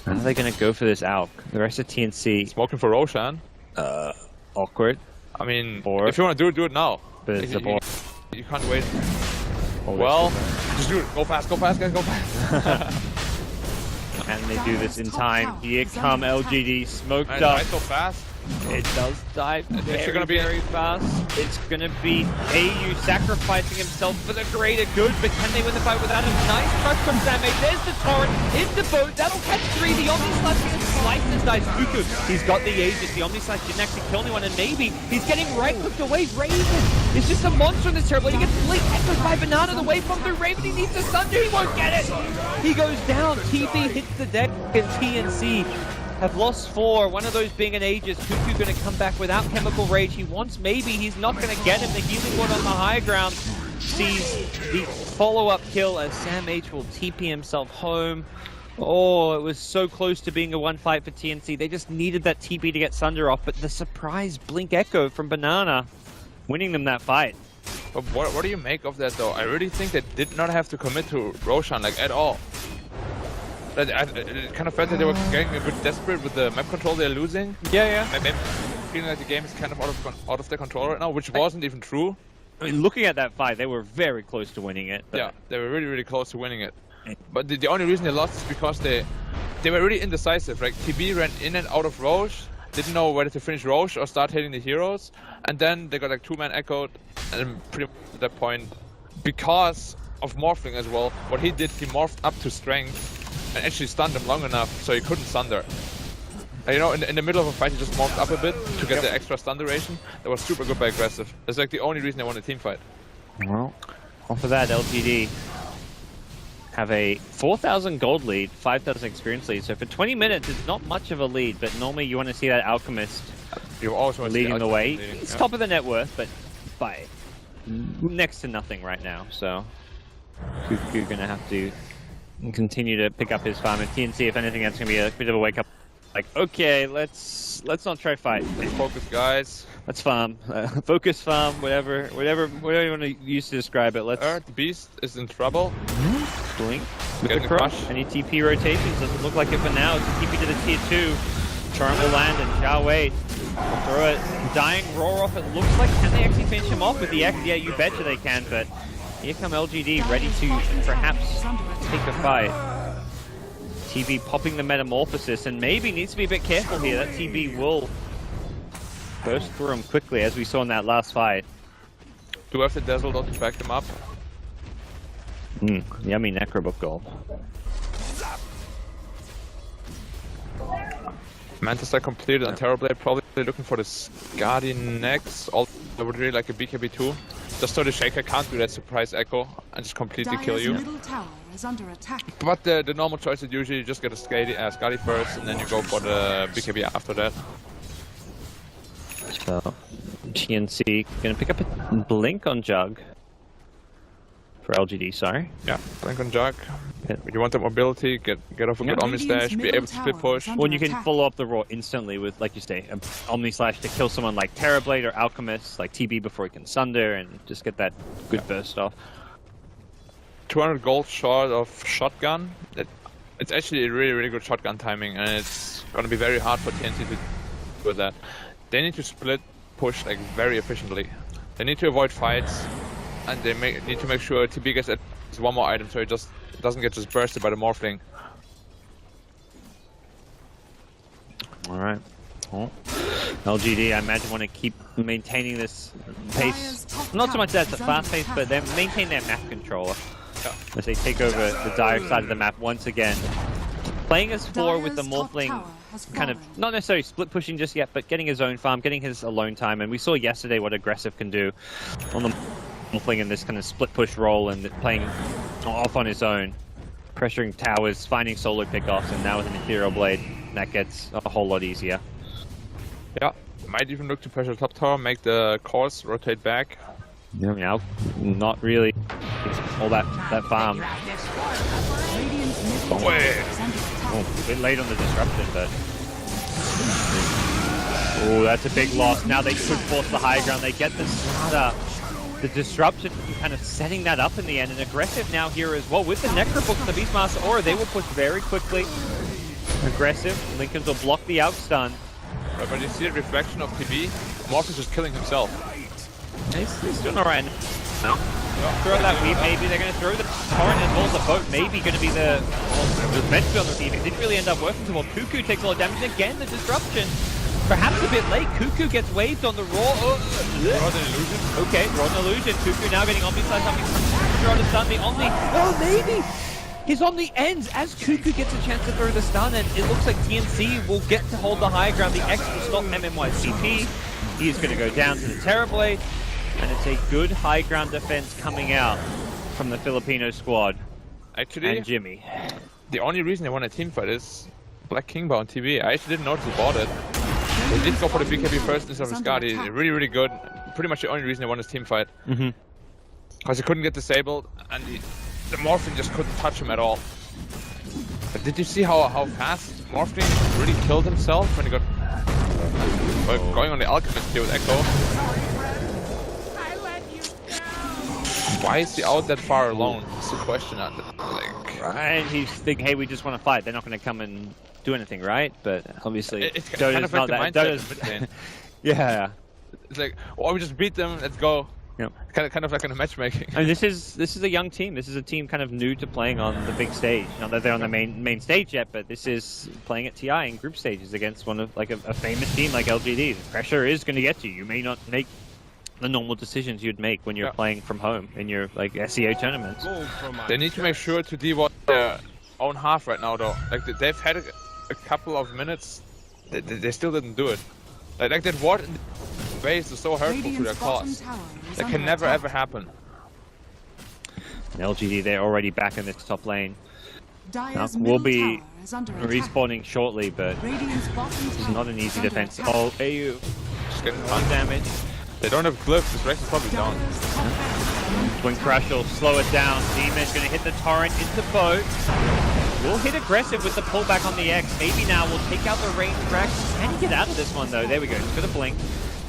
How are they going to go for this Alk? The rest of TNC... Smoking for Roshan. Awkward. I mean, Boar. if you want to do it now. But it's a boar. You can't wait. Oh, well, just do it. Go fast, guys, go fast. Can they do this in time? Here come LGD, smoked And up. right so fast. It does die very fast. It's going to be AU sacrificing himself for the greater good, but can they win the fight without him? Nice crush from Samé. There's the torrent, in the boat, that'll catch 3. The Omni Slash gets sliced and dies. Cuckoo, he's got the Aegis. The Omni Slash didn't actually kill anyone, and maybe he's getting right-clicked away. Raven is just a monster in this terrible. He gets blink echoed by Banana. The wave bomb through Raven, he needs the Thunder, he won't get it. He goes down, TB hits the deck, and TNC have lost 4, one of those being an Aegis. Cuckoo going to come back without Chemical Rage. He wants maybe, he's not going to get him. The healing ward on the high ground sees the follow-up kill as Sam H will TP himself home. Oh, it was so close to being a one fight for TNC. They just needed that TP to get Sunder off, but the surprise Blink Echo from Banana winning them that fight. But what do you make of that though? I really think they did not have to commit to Roshan like at all. It kind of felt that they were getting a bit desperate with the map control they're losing. Yeah. Maybe feeling like the game is kind of out of their control right now, which wasn't even true. I mean, looking at that fight, they were very close to winning it. Yeah, they were really close to winning it. But the only reason they lost is because they were really indecisive. Like TB ran in and out of Roche, didn't know whether to finish Roche or start hitting the heroes, and then they got like 2-man echoed, and pretty much at that point, because of morphing as well, what he did, he morphed up to strength and actually stunned him long enough so he couldn't Sunder. And, you know, in the middle of a fight, he just morphed up a bit to get the extra stun duration. That was super good by aggressive. That's like the only reason they won a team fight. Well, off of that, LGD have a 4,000 gold lead, 5,000 experience lead. So for 20 minutes, it's not much of a lead, but normally you want to see that Alchemist You always want to leading see the way. leading, It's yeah. top of the net worth, but by next to nothing right now. So Cuckoo gonna have to continue to pick up his farm, and TNC, if anything, that's gonna be a bit of a wake up. Like, okay, let's not try fight. Let's focus, guys. Let's farm, focus farm, whatever you want to use to describe it. Let's. The beast is in trouble. Blink with Getting the the crush. crush. Any TP rotations? Doesn't look like it for now. It's a TP to the tier 2. Torrent will land and Zhao Wei will throw it. Dying roar off. It looks like, can they actually finish him off with the X? Yeah, you betcha they can, but here come LGD ready to perhaps take the fight. TB popping the Metamorphosis, and maybe needs to be a bit careful here. That TB will burst through him quickly, as we saw in that last fight. Do have the Dazzle though to back them up. Yummy Necrobook gold. Mantis are completed on Terrorblade, probably looking for the Skadi next. Also, I would really like a BKB2. Just so the Shaker can't do that surprise echo and just completely kill you. Middle tower is under attack. But the normal choice is usually you just get a Skadi first and then you go for the BKB after that. So TNC gonna pick up a blink on Jug. For LGD, sorry. Yeah, blink on Jug. Yeah. You want the mobility, get off a good Omni stash, be able to split push. Well, you can follow up the Raw instantly with, like you say, an Omni Slash to kill someone like Terrorblade or Alchemist, like TB before he can Sunder, and just get that good burst off. 200 gold short of shotgun. It's actually a really good shotgun timing, and it's gonna be very hard for TNC to do with that. They need to split push like very efficiently. They need to avoid fights, and they need to make sure TB gets at least one more item so it just doesn't get just bursted by the Morphling. Alright. Well, LGD, I imagine, want to keep maintaining this pace. Not so much that it's a fast pace, but they maintain their map controller. Yeah. As they take over the dire side of the map once again. Playing as 4 with the Morphling, kind of, not necessarily split pushing just yet, but getting his own farm, getting his alone time. And we saw yesterday what Aggressive can do on the Morphling in this kind of split push role and playing off on his own. Pressuring towers, finding solo pickoffs, and now with an Ethereal Blade, that gets a whole lot easier. Yeah, might even look to pressure top tower, make the cores rotate back. Yeah, now, not really all that farm. Oh, a bit late on the disruption, but... Oh, that's a big loss. Now they could force the high ground. They get the disruption, kind of setting that up in the end. And Aggressive now here as well. With the Necrobook and the Beastmaster Aura, they will push very quickly. Aggressive. Lincolns will block the outstun. Right, but you see the reflection of TB. Morph is just killing himself. He's doing alright now. Throw that weave, maybe they're going to throw the torrent as well as the boat, maybe going to be the... Well, it was meant to be on the team, it didn't really end up working too well. Cuckoo takes a lot of damage, and again the disruption. Perhaps a bit late, Cuckoo gets waved on the Raw. Rod an illusion. Okay, Rod an illusion. Cuckoo now getting Omni Slash, something throw the stun, the Omni. Oh, maybe! His Omni ends as Cuckoo gets a chance to throw the stun, and it looks like TNC will get to hold the high ground. The X will stop MMY's CP. He is going to go down to the Terrorblade. And it's a good high ground defense coming out from the Filipino squad. Actually, and Jimmy. The only reason they won a team fight is Black Kingbound TV. I actually didn't notice he bought it. They did go for the BKB first instead of Skadi. Really good. Pretty much the only reason they won this team fight. Because he couldn't get disabled, and the Morphling just couldn't touch him at all. But did you see how fast Morphling really killed himself when he got going on the Alchemist here with Echo? Why is he out that far alone? It's the question. Right, he's thinking, hey, we just want to fight. They're not going to come and do anything, right? But obviously, it's kind of like not the that. mindset. Yeah. It's like, oh, we just beat them. Let's go. Yep. Kind of like in a matchmaking. And this is a young team. This is a team kind of new to playing on the big stage. Not that they're on the main stage yet, but this is playing at TI in group stages against one of like a famous team like LGD. The pressure is going to get you. You may not make the normal decisions you'd make when you're playing from home in your like SEO tournaments. They need to make sure to de-ward their own half right now, though. Like they've had a couple of minutes, they still didn't do it. Like that ward in the base is so hurtful to their cause. That can never ever happen. And LGD, they're already back in this top lane. We'll be respawning shortly, but it's not an easy defense. Oh, AU Just getting one damage. They don't have glyphs, this Rex is probably down. Twin Crush will slow it down. Demon's going to hit the torrent into boat. We'll hit Aggressive with the pullback on the X. Maybe now we'll take out the range Rex. Can he get out of this one though? There we go. Just for the blink.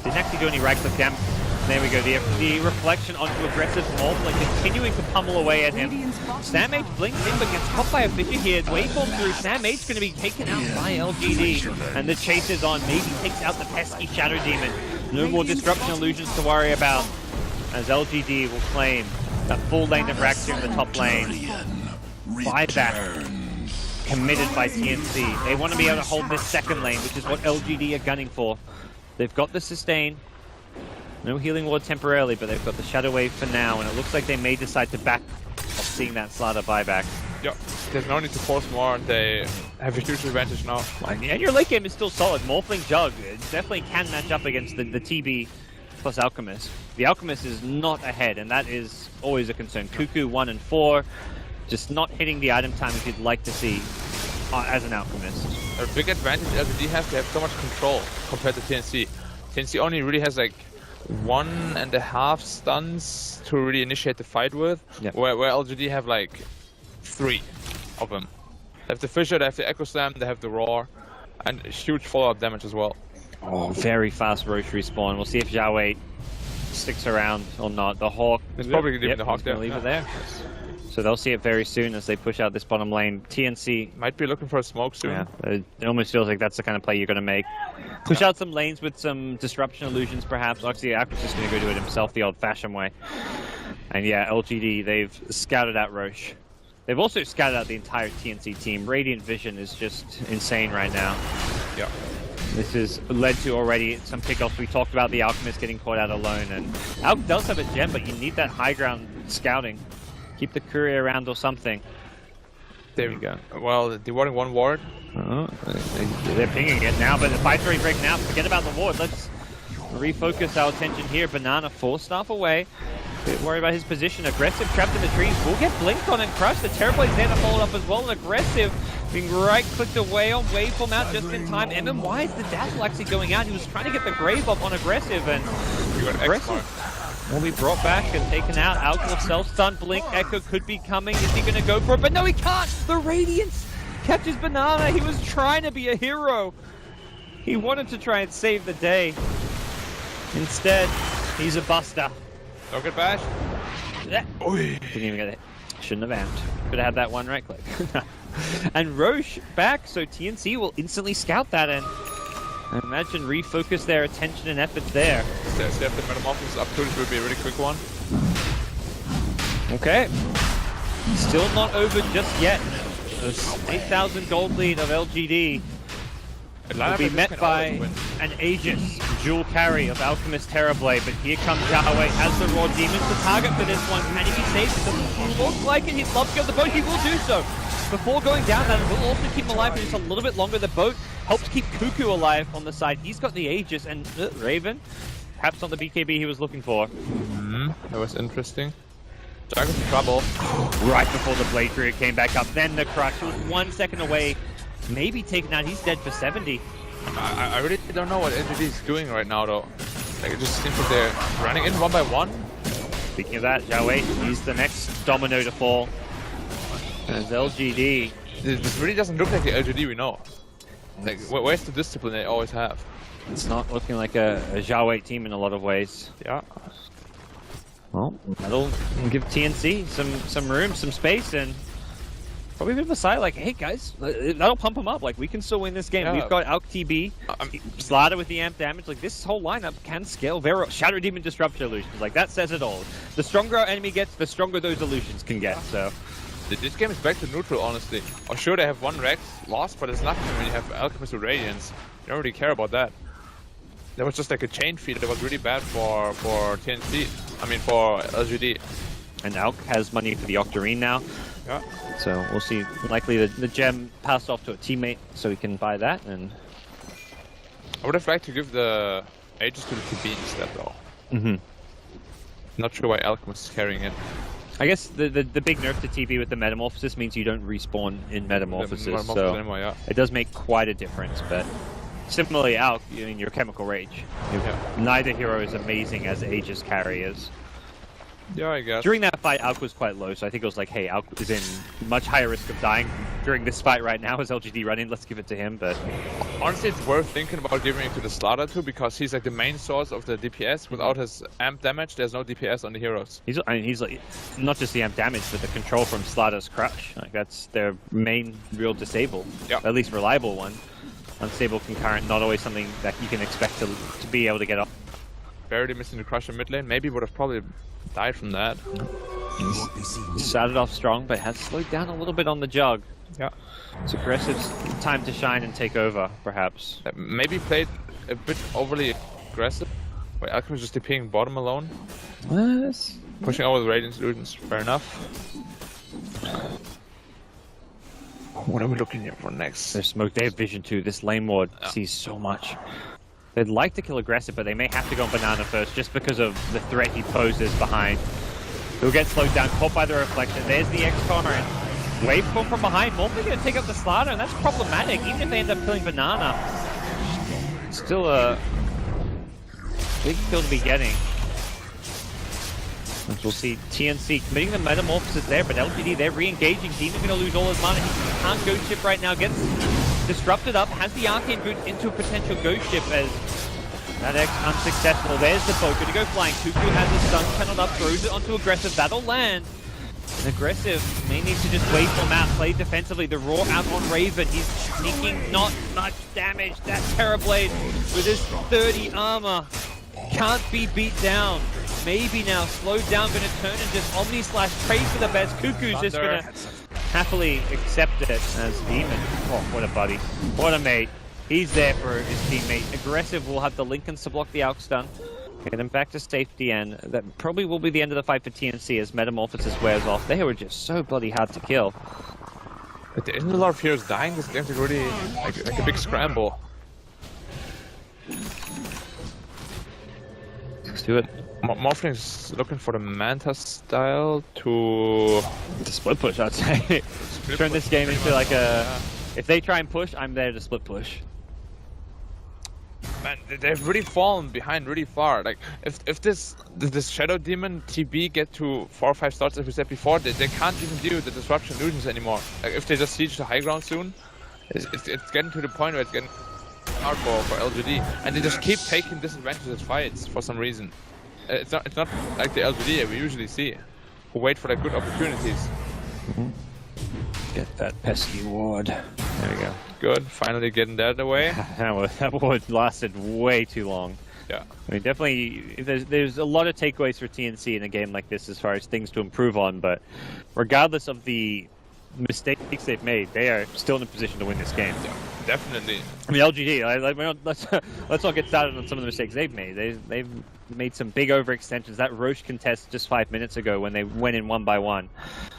Didn't actually do any right click damage. There we go. The reflection onto Aggressive Morphling continuing to pummel away at him. Sam H blinks in but gets caught by a Fissure here. Waveform through. Sam H going to be taken out by LGD. And the chase is on. Maybe takes out the pesky Shadow Demon. No more disruption illusions to worry about, as LGD will claim that full lane of Raxia in the top lane. Buyback committed by TNC. They want to be able to hold this second lane, which is what LGD are gunning for. They've got the sustain. No healing ward temporarily, but they've got the Shadow Wave for now, and it looks like they may decide to back off seeing that Slaughter buyback. Yeah, there's no need to force more, and they have a huge advantage now. And your late game is still solid. Morphling Jug definitely can match up against the TB plus Alchemist. The Alchemist is not ahead, and that is always a concern. Cuckoo 1 and 4, just not hitting the item time if you'd like to see as an Alchemist. A big advantage LGD has, they have so much control compared to TNC. TNC only really has like 1.5 stuns to really initiate the fight with, Yep. where LGD have like 3 of them. They have the Fissure, they have the Echo Slam, they have the Roar, and huge follow-up damage as well. Oh, very fast Roche respawn. We'll see if Xiao sticks around or not. The Hawk... It's probably leaving the Hawk he's there. gonna leave it there. So they'll see it very soon as they push out this bottom lane. TNC... Might be looking for a smoke soon. Yeah, it almost feels like that's the kind of play you're going to make. Push out some lanes with some disruption illusions, perhaps. Actually, Aqua's just going to go do it himself the old-fashioned way. And yeah, LGD, they've scouted out Roche. They've also scouted out the entire TNC team. Radiant Vision is just insane right now. Yeah. This has led to already some pickoffs. We talked about the Alchemist getting caught out alone, and Alch does have a gem, but you need that high ground scouting. Keep the courier around or something. There we go. Well, they're wanting one ward. They're pinging it now, but the fight's already breaking out. Forget about the ward. Let's refocus our attention here. Banana 4 staff away. Bit worried about his position. Aggressive trapped in the trees. Will get blinked on and crushed. The Terrorblade there to follow up as well. And Aggressive being right-clicked away on waveform out just in time. Evan, why is the Dazzle actually going out? He was trying to get the Grave up on Aggressive, and You got Aggressive will be brought back and taken out. Alchemist will self-stun. Blink Echo could be coming. Is he going to go for it? But no, he can't! The Radiance catches Banana. He was trying to be a hero. He wanted to try and save the day. Instead, he's a buster. Don't get bashed. Yeah. Didn't even get it. Shouldn't have amped. Could have had that one right click. And Roche back, so TNC will instantly scout that, and I imagine refocus their attention and efforts there. Step the Metamorphosis up to it will be a really quick one. Okay. Still not over just yet. This 8,000 gold lead of LGD will be met by an Aegis dual carry of Alchemist Terrorblade, but here comes Yahweh as the Raw Demons. The target for this one, can he be saved? It doesn't look like it. He'd love to get the boat. He will do so. Before going down, that will also keep him alive for just a little bit longer. The boat helps keep Cuckoo alive on the side. He's got the Aegis, and Raven, perhaps not the BKB he was looking for. That was interesting. Jargon's in trouble. Right before the Blade Druid came back up, then the Crush. He was 1 second away, maybe taken out. He's dead for 70. I really don't know what LGD is doing right now, though. Like, it just seems like they're running in one by one. Speaking of that, Xiao, he's the next domino to fall. As LGD. This really doesn't look like the LGD we know. Like, where's the discipline they always have? It's not looking like a Xiao team in a lot of ways. Yeah. Well, that'll give TNC some room, some space, and probably a bit of a sigh like, hey guys, that'll pump them up. Like, we can still win this game. Yeah. We've got Alk TB, Slaughter with the amp damage. Like, this whole lineup can scale. Vero, Shadow Demon Disruption illusions. Like, that says it all. The stronger our enemy gets, the stronger those illusions can get. So this game is back to neutral, honestly. Oh, sure, they have one Rex lost, but it's nothing when you have Alchemist with Radiance. You don't really care about that. That was just like a chain feed that was really bad for TNC. I mean, for LGD. And Alk has money for the Octarine now. Yeah. So we'll see. Likely the gem passed off to a teammate, so he can buy that. And I would have liked to give the Aegis to the TB instead, though. Not sure why Alchemist is carrying it. I guess the big nerf to TB with the Metamorphosis means you don't respawn in Metamorphosis, so anymore, yeah. it does make quite a difference. But similarly, Alk, I mean, your Chemical Rage. Neither hero is amazing as Aegis carriers. Yeah, I guess. During that fight, Alk was quite low, so I think it was like, hey, Alk is in much higher risk of dying during this fight right now as LGD running. Let's give it to him, but honestly, it's worth thinking about giving it to the Slaughter too, because he's like the main source of the DPS. Without his amp damage, there's no DPS on the heroes. He's like, not just the amp damage, but the control from Slaughter's Crush. Like, that's their main real disable, at least reliable one. Unstable concurrent, not always something that you can expect to be able to get off. Barely missing the Crush in mid lane. Maybe would have probably died from that. He started off strong, but has slowed down a little bit on the jug. Yeah. It's aggressive. Time to shine and take over, perhaps. Maybe played a bit overly aggressive. Wait, Alchemist just TPing bottom alone. What? Pushing over the Radiant students. Fair enough. What are we looking here for next? There's smoke. They have vision too. This lane ward sees so much. They'd like to kill aggressive, but they may have to go on Banana first just because of the threat he poses behind. He'll get slowed down, caught by the reflection. There's the X-Torrent. Waveform from behind. Normally going to take up the Slaughter, and that's problematic, even if they end up killing Banana. Still a big kill to be getting. As we'll see TNC committing the metamorphosis there, but LGD, they're re-engaging. Demon going to lose all his mana. He can't ghost ship right now. Gets disrupted up. Has the arcane boot into a potential ghost ship as that X unsuccessful. There's the poke. Going to go flying. Cuckoo has his stun channeled up. Throws it onto aggressive. That'll land. And aggressive may need to just wait for Matt. Play defensively. The Raw out on Raven. He's sneaking not much damage. That Terrorblade with his 30 armor can't be beat down. Maybe now slowed down, going to turn and just Omni Slash, pray for the best. Cuckoo's just going to happily accept it as Demon. Oh, what a buddy. What a mate. He's there for his teammate. Aggressive will have the Lincolns to block the Alk stun. Get them back to safety, and that probably will be the end of the fight for TNC as Metamorphosis wears off. They were just so bloody hard to kill. But there isn't a lot of heroes dying. This game's already like a big scramble. Let's do it. Morphling's looking for the Manta style to... The split push, I'd say. Turn this game into like a... If they try and push, I'm there to split push. Man, they've really fallen behind really far. Like, if this Shadow Demon TB get to 4 or 5 starts, as we said before, they can't even deal with the disruption illusions anymore. Like, if they just siege the high ground soon, it's getting to the point where it's getting hard for LGD, and they just keep taking disadvantages fights for some reason. It's not like the LGD we usually see, who wait for like good opportunities. Get that pesky ward. There we go. Good, finally getting that away. That ward lasted way too long. Yeah. I mean, definitely, there's a lot of takeaways for TNC in a game like this as far as things to improve on, but regardless of the mistakes they've made, they are still in a position to win this game. Yeah, definitely. I mean, LGD, let's not get started on some of the mistakes they've made. They've made some big overextensions. That Roche contest just 5 minutes ago when they went in 1 by 1.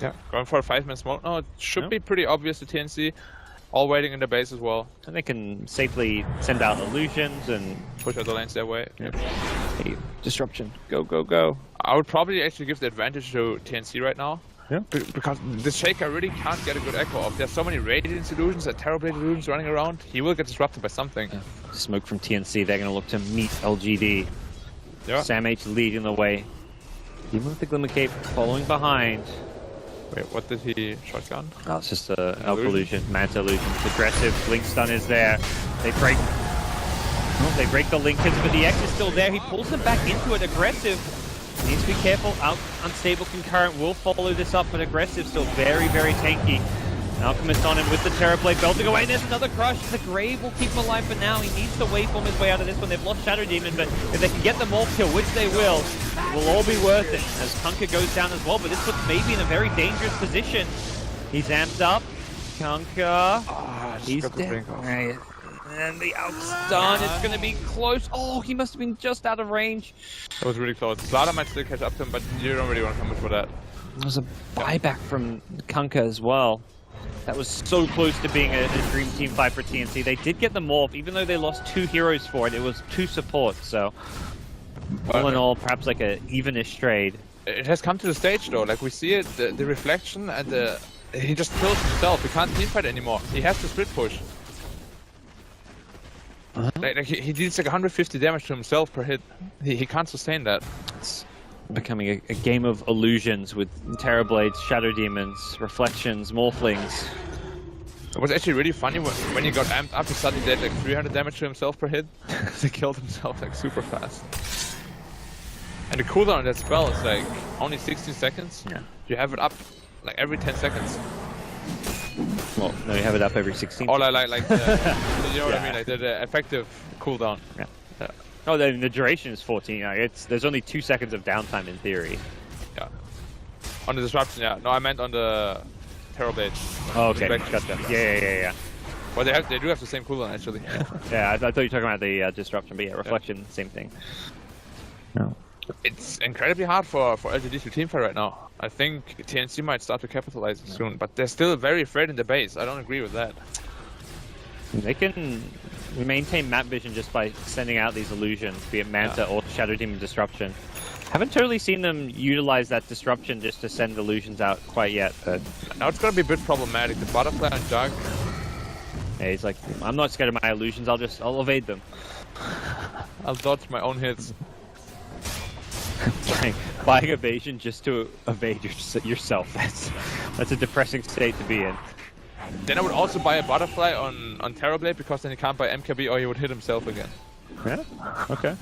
Yeah, going for a 5-man smoke. No, it should be pretty obvious to TNC. All waiting in the base as well. And they can safely send out illusions and push out the lanes their way. Yep. Hey, disruption. Go, go, go. I would probably actually give the advantage to TNC right now. Yeah. Because the Shaker really can't get a good echo of. There's so many Radiant illusions and Terrorblade illusions running around. He will get disrupted by something. Yeah. Smoke from TNC. They're going to look to meet LGD. Yeah. Sam H leading the way. Even with the Glimmer Cape following behind. Wait, what did he shotgun? Oh, it's just a Elf illusion, Manta illusion. Aggressive, Blink stun is there. They break. Oh, they break the Lincolns, but the X is still there. He pulls them back into it. Aggressive needs to be careful. Unstable concurrent will follow this up, but aggressive still very, very tanky. Alchemist on him with the Terrorblade belting away. There's another crush. The Grave will keep him alive for now. He needs to waveform his way out of this one. They've lost Shadow Demon, but if they can get the Morph kill, which they will all be worth it as Kunkka goes down as well. But this puts maybe in a very dangerous position. He's amped up. Kunkka. He's dead. And the outstun is going to be close. Oh, he must have been just out of range. That was really close. Slaughter might still catch up to him, but you don't really want to come much for that. There's a buyback from Kunkka as well. That was so close to being a dream team fight for TNC. They did get the morph, even though they lost 2 heroes for it. It was 2 supports, so all in all, perhaps like a evenish trade. It has come to the stage though. Like we see it, the reflection and he just kills himself. He can't team fight anymore. He has to split push. Like he deals like 150 damage to himself per hit. He can't sustain that. It's becoming a game of illusions with Terrorblades, Shadow Demons, Reflections, Morphlings. It was actually really funny when he got amped up. He suddenly did like 300 damage to himself per hit. He killed himself like super fast. And the cooldown on that spell is like only 16 seconds. Yeah. You have it up like every 10 seconds. Well, no, you have it up every 16. Oh, like the, you know what I mean? Like the effective cooldown. Yeah. Oh, the duration is 14. There's only 2 seconds of downtime in theory. Yeah. On the disruption, yeah. No, I meant on the Terrorblade. Oh, okay. Got that. Yeah. Well, they do have the same cooldown actually. Yeah, I thought you were talking about the disruption, but yeah, reflection, same thing. No. It's incredibly hard for LGD to teamfight right now. I think TNC might start to capitalize soon, but they're still very afraid in the base. I don't agree with that. They can maintain map vision just by sending out these illusions, be it Manta or Shadow Demon Disruption. Haven't totally seen them utilize that Disruption just to send illusions out quite yet, but... Now it's gonna be a bit problematic. The Butterfly and Jug... Yeah, he's like, I'm not scared of my illusions, I'll evade them. I'll dodge my own hits. Buying evasion just to evade yourself. That's a depressing state to be in. Then I would also buy a butterfly on Terrorblade because then he can't buy MKB or he would hit himself again. Yeah. Okay.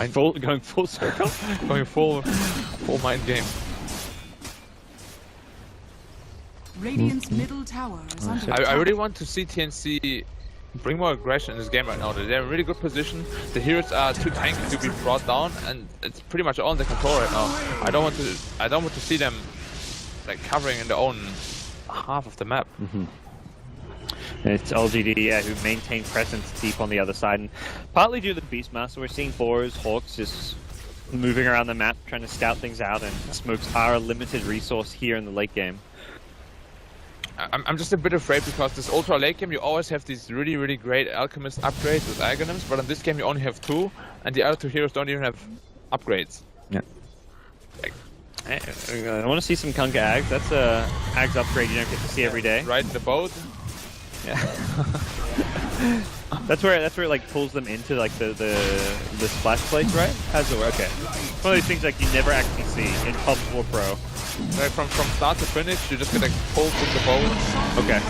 Going full circle. Going full mind game. Radiant's middle tower is under I attack. really want to see TNC bring more aggression in this game right now. They're in a really good position. The heroes are too tanky to be brought down, and it's pretty much all in their control right now. I don't want to see them like covering in their own half of the map. It's LGD, yeah, who maintain presence deep on the other side, and partly due to the Beastmaster, we're seeing Boars, Hawks just moving around the map, trying to scout things out, and smokes are a limited resource here in the late game. I'm just a bit afraid because this ultra late game you always have these really great alchemist upgrades with Aghanim's, but in this game you only have 2, and the other 2 heroes don't even have upgrades. Yeah. Like, I want to see some Kunkka Ags. That's a Ags upgrade you don't get to see every day. Ride the boat. Yeah. that's where it like pulls them into like the splash place, right? How's it work? Okay. It's one of these things like you never actually see in Pub 4 Pro. Right, from start to finish, you just get like pulled with the boat. Okay.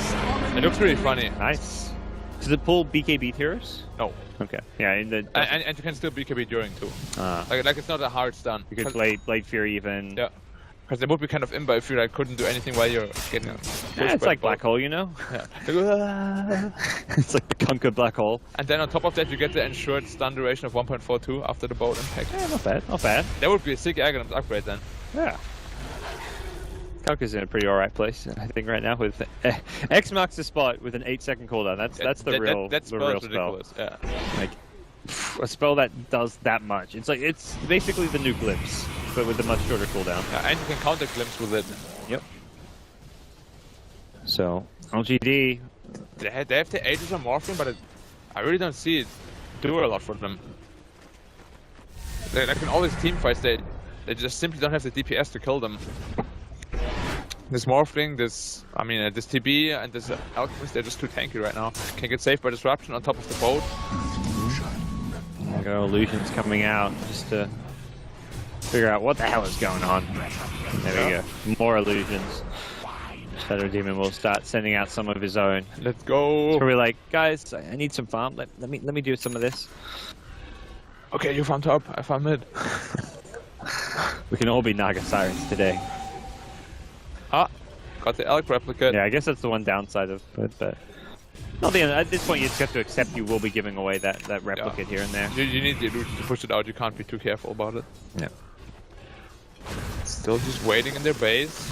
It looks really funny. Nice. Does it pull BKB heroes? No. Okay. Yeah, in the and you can still BKB during too. Like it's not a hard stun. You could play Blade Fury even. Yeah. Because they would be kind of imba if you like couldn't do anything while you're getting. Yeah, it's like Black Hole, you know. Yeah. It's like the Kunkka Black Hole. And then on top of that, you get the ensured stun duration of 1.42 after the boat impact. Yeah, not bad. Not bad. That would be a sick Aghanim's upgrade then. Yeah. Kunkka's in a pretty alright place, I think, right now. With X marks the spot with an 8-second cooldown. That's the real spell. Ridiculous. Yeah. Like a spell that does that much. It's basically the new Glimpse, but with a much shorter cooldown. Yeah, and you can counter Glimpse with it. Yep. So LGD, they have the Aegis on Morphing, but I really don't see it do a lot for them. Like in all these team fights, they just simply don't have the DPS to kill them. This Morphling, this TB and this Alchemist, they're just too tanky right now. Can get saved by Disruption on top of the boat. there go illusions coming out just to figure out what the hell is going on. There we go. More illusions. Shadow Demon will start sending out some of his own. Let's go. So we're like, guys, I need some farm. Let me do some of this. Okay, you farm top, I farm mid. We can all be Naga Sirens today. Ah, got the Elk replicate. Yeah, I guess that's the one downside of it, but at this point you just have to accept you will be giving away that replicate here and there. You need the illusion to push it out, you can't be too careful about it. Yeah. Still just waiting in their base.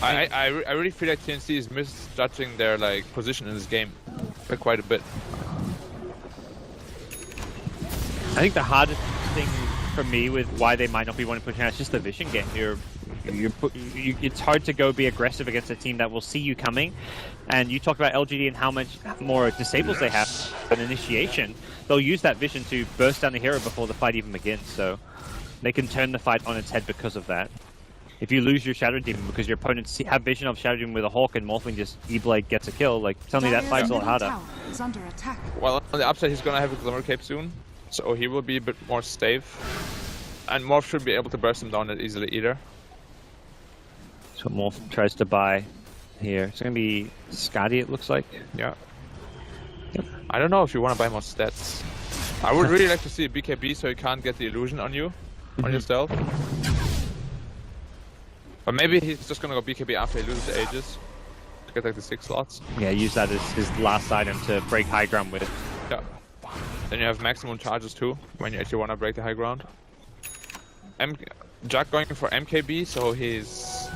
I really feel like TNC is misjudging their position in this game by quite a bit. I think the hardest thing for me with why they might not be wanting to push out is just the vision game. It's hard to go be aggressive against a team that will see you coming. And you talk about LGD and how much more disables they have an initiation. They'll use that vision to burst down the hero before the fight even begins. So they can turn the fight on its head because of that. If you lose your Shadow Demon because your opponents have vision of Shadow Demon with a Hawk and Morphling just E-Blade gets a kill, suddenly that fight's a lot harder. Is under attack. Well, on the upside, he's gonna have a Glimmer Cape soon, so he will be a bit more safe. And Morph should be able to burst him down that easily either. So Morph tries to buy here. It's gonna be Skadi, it looks like. Yeah. Yep. I don't know if you want to buy more stats. I would really like to see a BKB so you can't get the illusion on you, on yourself. But maybe he's just gonna go BKB after he loses the Aegis to get the 6 slots. Yeah, use that as his last item to break high ground with. Yeah. Then you have maximum charges too when you actually want to break the high ground. Jack going for MKB, so he's...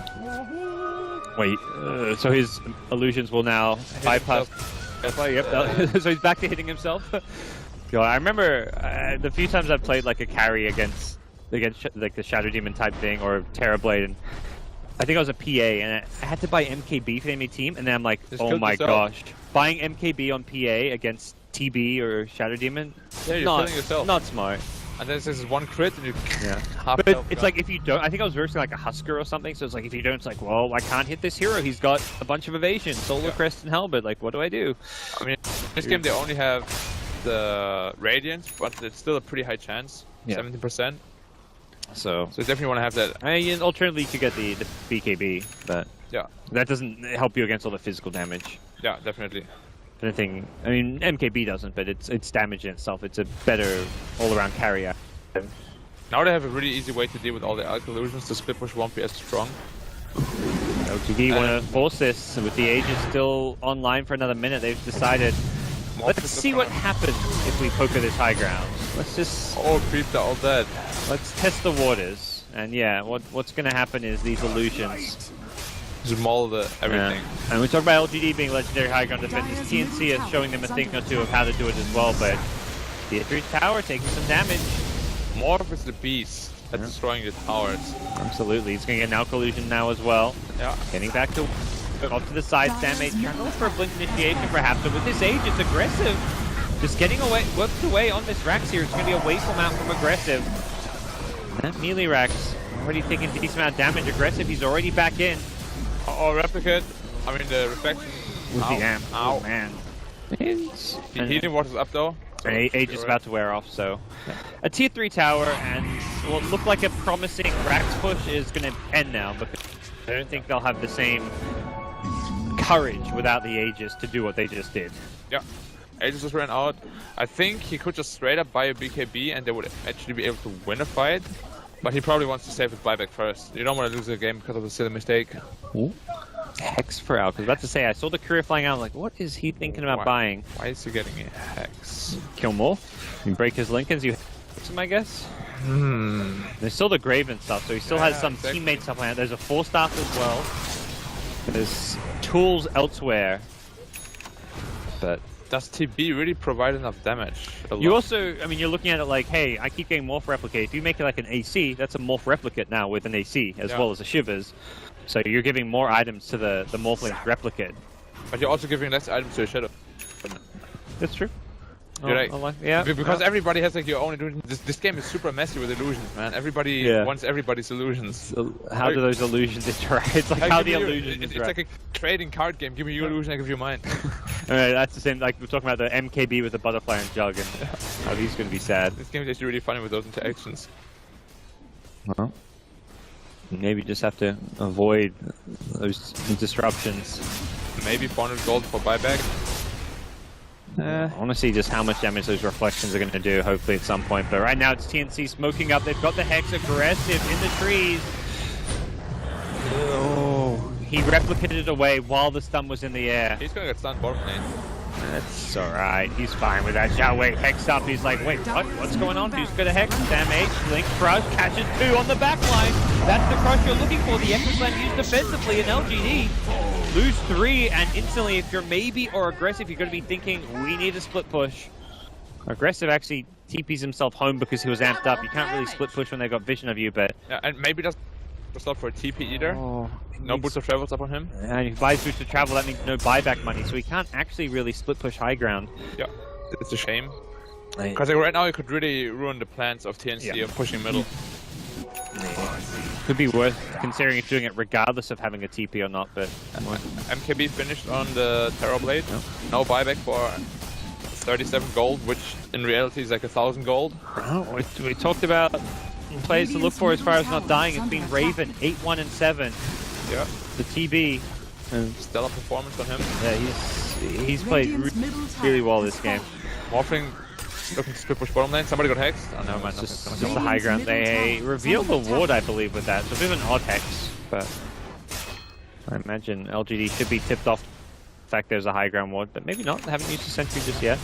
Wait, so his illusions will now bypass... Yep, so he's back to hitting himself. Yo, I remember the few times I've played a carry against the Shadow Demon type thing or Terrorblade, and I think I was a PA and I had to buy MKB for the enemy team, and then I'm like, just oh my gosh, buying MKB on PA against TB or Shadow Demon, yeah, you're killing yourself. Not smart. And then this is one crit and you But it's like if you don't, I think I was versing like a Husker or something, so it's like if you don't, it's like, well, I can't hit this hero, he's got a bunch of evasion, Solar Crest and Helmet, what do I do? I mean, in this game they only have the Radiance, but it's still a pretty high chance. Yeah. 17%. So So you definitely want to have that. I mean, alternatively, you could get the BKB, but Yeah, that doesn't help you against all the physical damage. yeah, definitely. Anything, I mean, MKB doesn't, but it's damage in itself. It's a better all-around carry. Now they have a really easy way to deal with all the alk illusions. The split push won't be as strong. LGD want to force this, with the Aegis still online for another minute. They've decided, let's see what happens if we poker this high ground. Let's just Creep, they're all dead. let's test the waters. And yeah, what's going to happen is these illusions. Just maul the everything. Yeah. And we talk about LGD being legendary high ground defenders. TNC is showing them a thing or two of how to do it as well, but the Tier 3 tower taking some damage. Morph is the beast that's destroying the towers. Absolutely, he's going to get an Alk Illusion now as well. Yeah. Getting back to off to the side, Stamate trying to look for a blink initiation perhaps, but with this age, it's aggressive. Just getting away, worked away on this Rax here. It's going to be a wasteful mount from aggressive. That melee Rax already taking a decent amount of damage. Aggressive, he's already back in. Oh, replicate. I mean, the reflection. With the amp. Ow. Oh man. Healing water's up though. So And Age is about to wear off, so a Tier 3 tower and what looked like a promising Rax push is going to end now because I don't think they'll have the same courage without the Aegis to do what they just did. Yeah. Aegis just ran out. I think he could just straight up buy a BKB and they would actually be able to win a fight. But he probably wants to save his buyback first. You don't want to lose the game because of a silly mistake. Ooh. Hex for Alk. I was about to say, I saw the career flying out. I'm like, what is he thinking about buying? Why is he getting a Hex? Kill Morph. You break his Lincolns, you hex him, I guess. There's still the Graven stuff, so he still has some exactly. teammate stuff like that. There's a 4-staff as well. There's tools elsewhere. But Does TB really provide enough damage? you also, I mean, you're looking at it like, hey, I keep getting Morph Replicate. If you make it like an AC, that's a Morph Replicate now with an AC, as well as a Shivers. So you're giving more items to the Morphling Replicate. But you're also giving less items to a Shadow. That's true. You're right. Yeah. Because everybody has like your own illusions. This game is super messy with illusions, man. Everybody wants everybody's illusions. So how do those illusions interact? It's like how the illusions It's interact. like a trading card game. Give me your illusion, I give you mine. That's the same, like we're talking about the MKB with the butterfly and jug, and how he's going to be sad. This game is actually really funny with those interactions. Well, maybe just have to avoid those disruptions. Maybe 400 gold for buyback. I want to see just how much damage those reflections are going to do, hopefully at some point. But right now it's TNC smoking up. They've got the Hex aggressive in the trees. Oh, he replicated it away while the stun was in the air. He's gonna get stunned bottom lane. That's alright. He's fine with that. Shao Wei Hex up. He's like, wait, what? What's going on? Who's got a Hex? Damage. Link Crush catches 2 on the back line. That's the crush you're looking for. The Echo Slam used defensively in LGD. Lose 3, and instantly, if you're maybe or aggressive, you're going to be thinking, we need a split push. Aggressive actually TPs himself home because he was amped up. You can't really split push when they got vision of you, but... Yeah, and maybe that's not for a TP either. Oh, No boost of travels up on him. and if he buys boost to travel, that means no buyback money, so he can't actually really split push high ground. Yeah, it's a shame. Because like, right now it could really ruin the plans of TNC of pushing middle. Could be worth considering if doing it regardless of having a TP or not, but... MKB finished on the Terror Blade. No buyback for 37 gold, which in reality is like 1,000 gold. Oh, we talked about plays to look for as far as not dying. It's been Raven, 8-1 and 7. Yeah. The TB. Stellar performance on him. Yeah, he's played really well this game. Morphling looking to split push bottom lane. Somebody got hexed. Oh no, man, Just nothing's the gonna high ground. They revealed the ward, I believe, with that. So a bit of an odd hex, but I imagine LGD should be tipped off the fact there's a high ground ward, but maybe not. They haven't used the sentry just yet.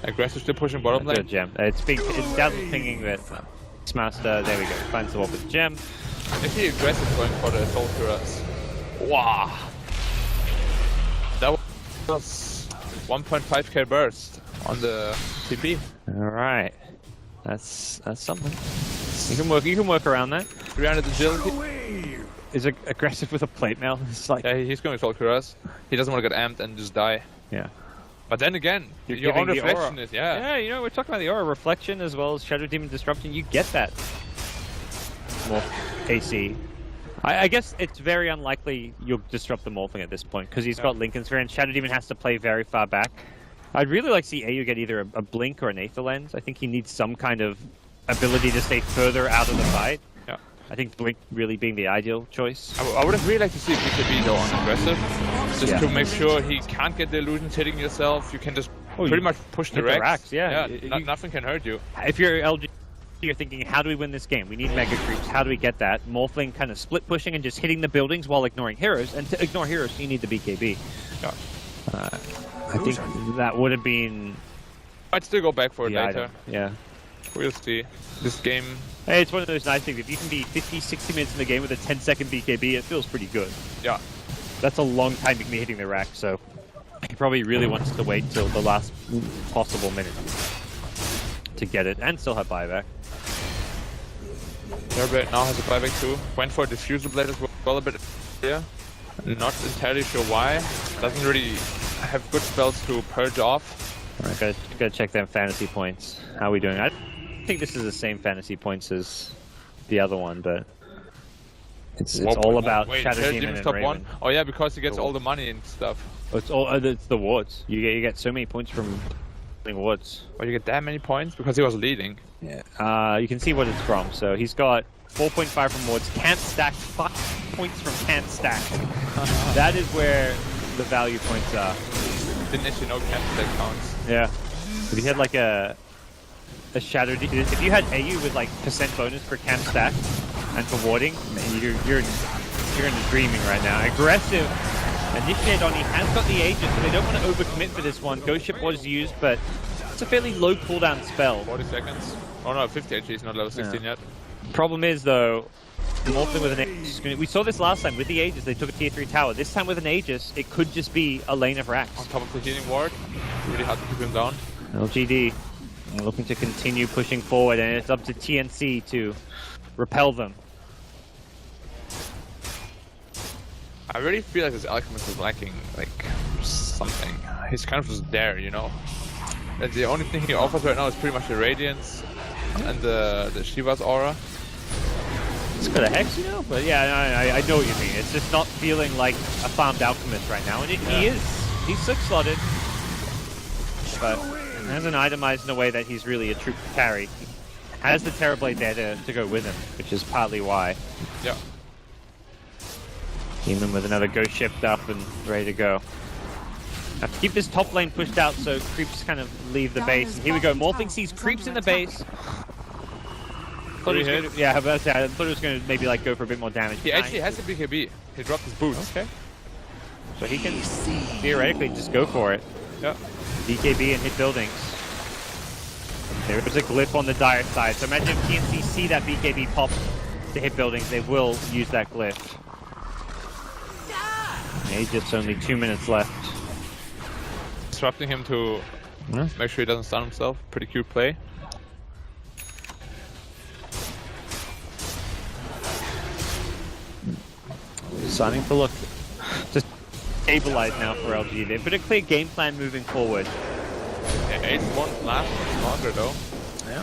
Aggressive still pushing bottom lane. Good gem. It's Dazzle's pinging that Master. There we go. Finds the wall with the gem. Actually aggressive going for the Soul Curas. Wow. That was 1.5k burst on the TP. All right, that's something. You can work around that. 300 agility. Is it aggressive with a plate mail? It's like Yeah, he's going to Soul Curas. He doesn't want to get amped and just die. yeah. But then again, You're your own giving the reflection aura. is yeah. You know, we're talking about the aura reflection as well as Shadow Demon Disruption. You get that more AC. I guess it's very unlikely you'll disrupt the Morphling at this point because he's got Lincoln Sphere and Shadow Demon has to play very far back. I'd really like to see AU get either a Blink or an Aether Lens. I think he needs some kind of ability to stay further out of the fight. Yeah. I think Blink really being the ideal choice. I would have really liked to see BKB though on aggressive, just to make sure he can't get the illusions hitting yourself. You can just pretty much push the racks. Yeah, nothing can hurt you. If you're LG, you're thinking, how do we win this game? We need mega creeps. How do we get that? Morphling kind of split pushing and just hitting the buildings while ignoring heroes. And to ignore heroes, you need the BKB. Yeah. I think that would have been. I'd still go back for it the later. item. Yeah. We'll see. This game. Hey, it's one of those nice things. If you can be 50, 60 minutes in the game with a 10-second BKB, it feels pretty good. Yeah. That's a long time to be hitting the rack, so he probably really wants to wait till the last possible minute to get it and still have buyback. Newbee now has a buyback too. Went for a diffuser blade as well a bit here. Not entirely sure why. Doesn't really have good spells to purge off. Alright, gotta check them fantasy points. How are we doing? I think this is the same fantasy points as the other one, but it's all about Shadow Demon and top Raven. 1? Oh yeah, because he gets all the money and stuff. It's all it's the wards. You get so many points from wards. Oh, you get that many points because he was leading. Yeah. You can see what it's from. So he's got 4.5 from wards. Can't stack 5 points from can't stack. That is where the value points are. Didn't actually know can't stack counts. Yeah. If you had like a shadow, if you had AU with like % bonus for camp stack and for warding, you're in dreaming right now. Aggressive initiate on. He has got the Aegis, so they don't want to overcommit for this one. Ghost Ship was used, but it's a fairly low cooldown spell. 40 seconds. Oh no, 50 actually. He's not level 16 yet. Problem is though, Morphling with an Aegis. We saw this last time with the Aegis. They took a tier 3 tower. This time with an Aegis, it could just be a lane of racks. On top of the healing ward, really hard to keep him down. LGD looking to continue pushing forward, and it's up to TNC to repel them. I really feel like this Alchemist is lacking, like, something. He's kind of just there, you know? And the only thing he offers right now is pretty much the Radiance and the Shiva's aura. It's got a Hex, you know? But yeah, I know what you mean. It's just not feeling like a farmed Alchemist right now. And he is. He's 6-slotted. But hasn't itemized in a way that he's really a true carry. Has the Terrorblade there to go with him, which is partly why. Yeah. Demon with another Ghost Ship up and ready to go. Have to keep this top lane pushed out so creeps kind of leave the base. And here we go. Morphling sees creeps in the base. I thought it was going to maybe like go for a bit more damage. He actually has a BKB. He dropped his boots. Okay. So he can theoretically just go for it. Yeah. BKB and hit buildings. There's a glyph on the dire side. So imagine if TNC see that BKB pop to hit buildings, they will use that glyph. Just only 2 minutes left. Disrupting him to make sure he doesn't stun himself. Pretty cute play. Starting to look just stabilized now for LG. They've got a clear game plan moving forward. Yeah, 8 won't last much longer though. Yeah.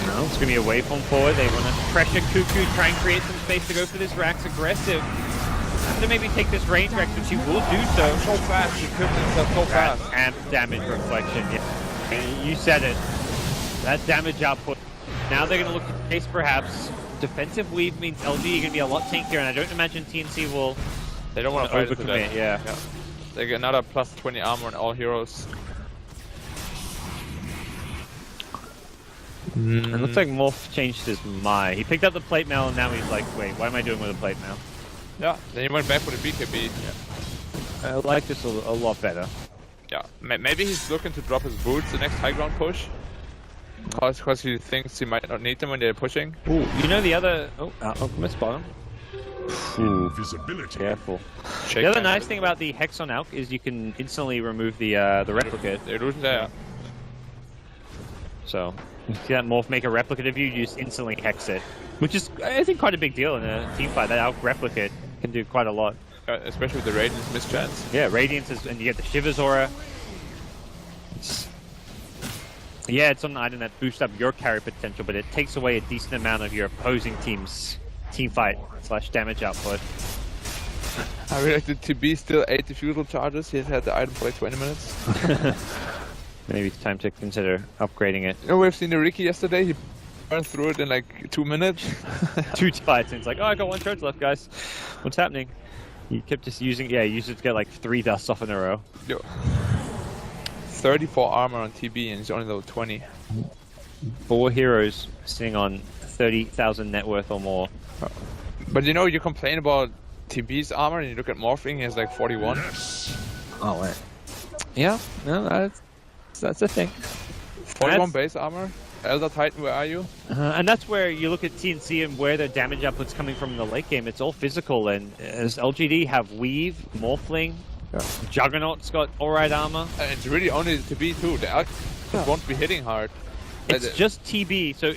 No, it's going to be a waveform forward. They want to pressure Cuckoo, try and create some space to go for this Rax aggressive. To maybe take this range Rax, which he will do so. So fast, he killed himself so fast. Amp damage reflection, yeah. And you said it. That damage output. Now they're going to look to chase perhaps. Defensive weave means LG are going to be a lot tankier, and I don't imagine TNC will. They don't want to overcommit, yeah. They get another plus 20 armor on all heroes. It looks like Morph changed his mind. He picked up the plate mail, and now he's like, wait, what am I doing with a plate mail? Yeah, then he went back for the BKB. Yeah. I like this a lot better. Yeah, maybe he's looking to drop his boots the next high ground push. Because he thinks he might not need them when they're pushing. Ooh, you know the other... Oh, Alchemist bottom. Ooh, visibility. Careful. The other nice thing about the Hex on Alch is you can instantly remove the replicate. The illusion there. So, you see that Morph make a replicate of you, you just instantly Hex it. Which is, I think, quite a big deal in a team fight. That Alch replicate can do quite a lot. Especially with the Radiance mischance. Yeah, Radiance is, and you get the Shiva's aura. Yeah, it's an item that boosts up your carry potential, but it takes away a decent amount of your opposing team's team fight / damage output. I really like the TB still 8 diffusal charges. He has had the item for like 20 minutes. Maybe it's time to consider upgrading it. You know, we've seen the Riki yesterday. He burn through it in like 2 minutes. 2 fights, and it's like, oh, I got 1 charge left, guys. What's happening? He kept just using, yeah, he used it to get like 3 dusts off in a row. Yo. 34 armor on TB and he's only level 20. 4 heroes sitting on 30,000 net worth or more. But you know, you complain about TB's armor and you look at Morphing, he has like 41. Oh wait. Yeah, no, that's a thing. 41 base armor? Elder Titan, where are you? And that's where you look at TNC and where their damage output's coming from in the late game. It's all physical, and as LGD have Weave, Morphling, Juggernaut's got alright armor. And it's really only TB too. The Alchemist won't be hitting hard. It's just TB, so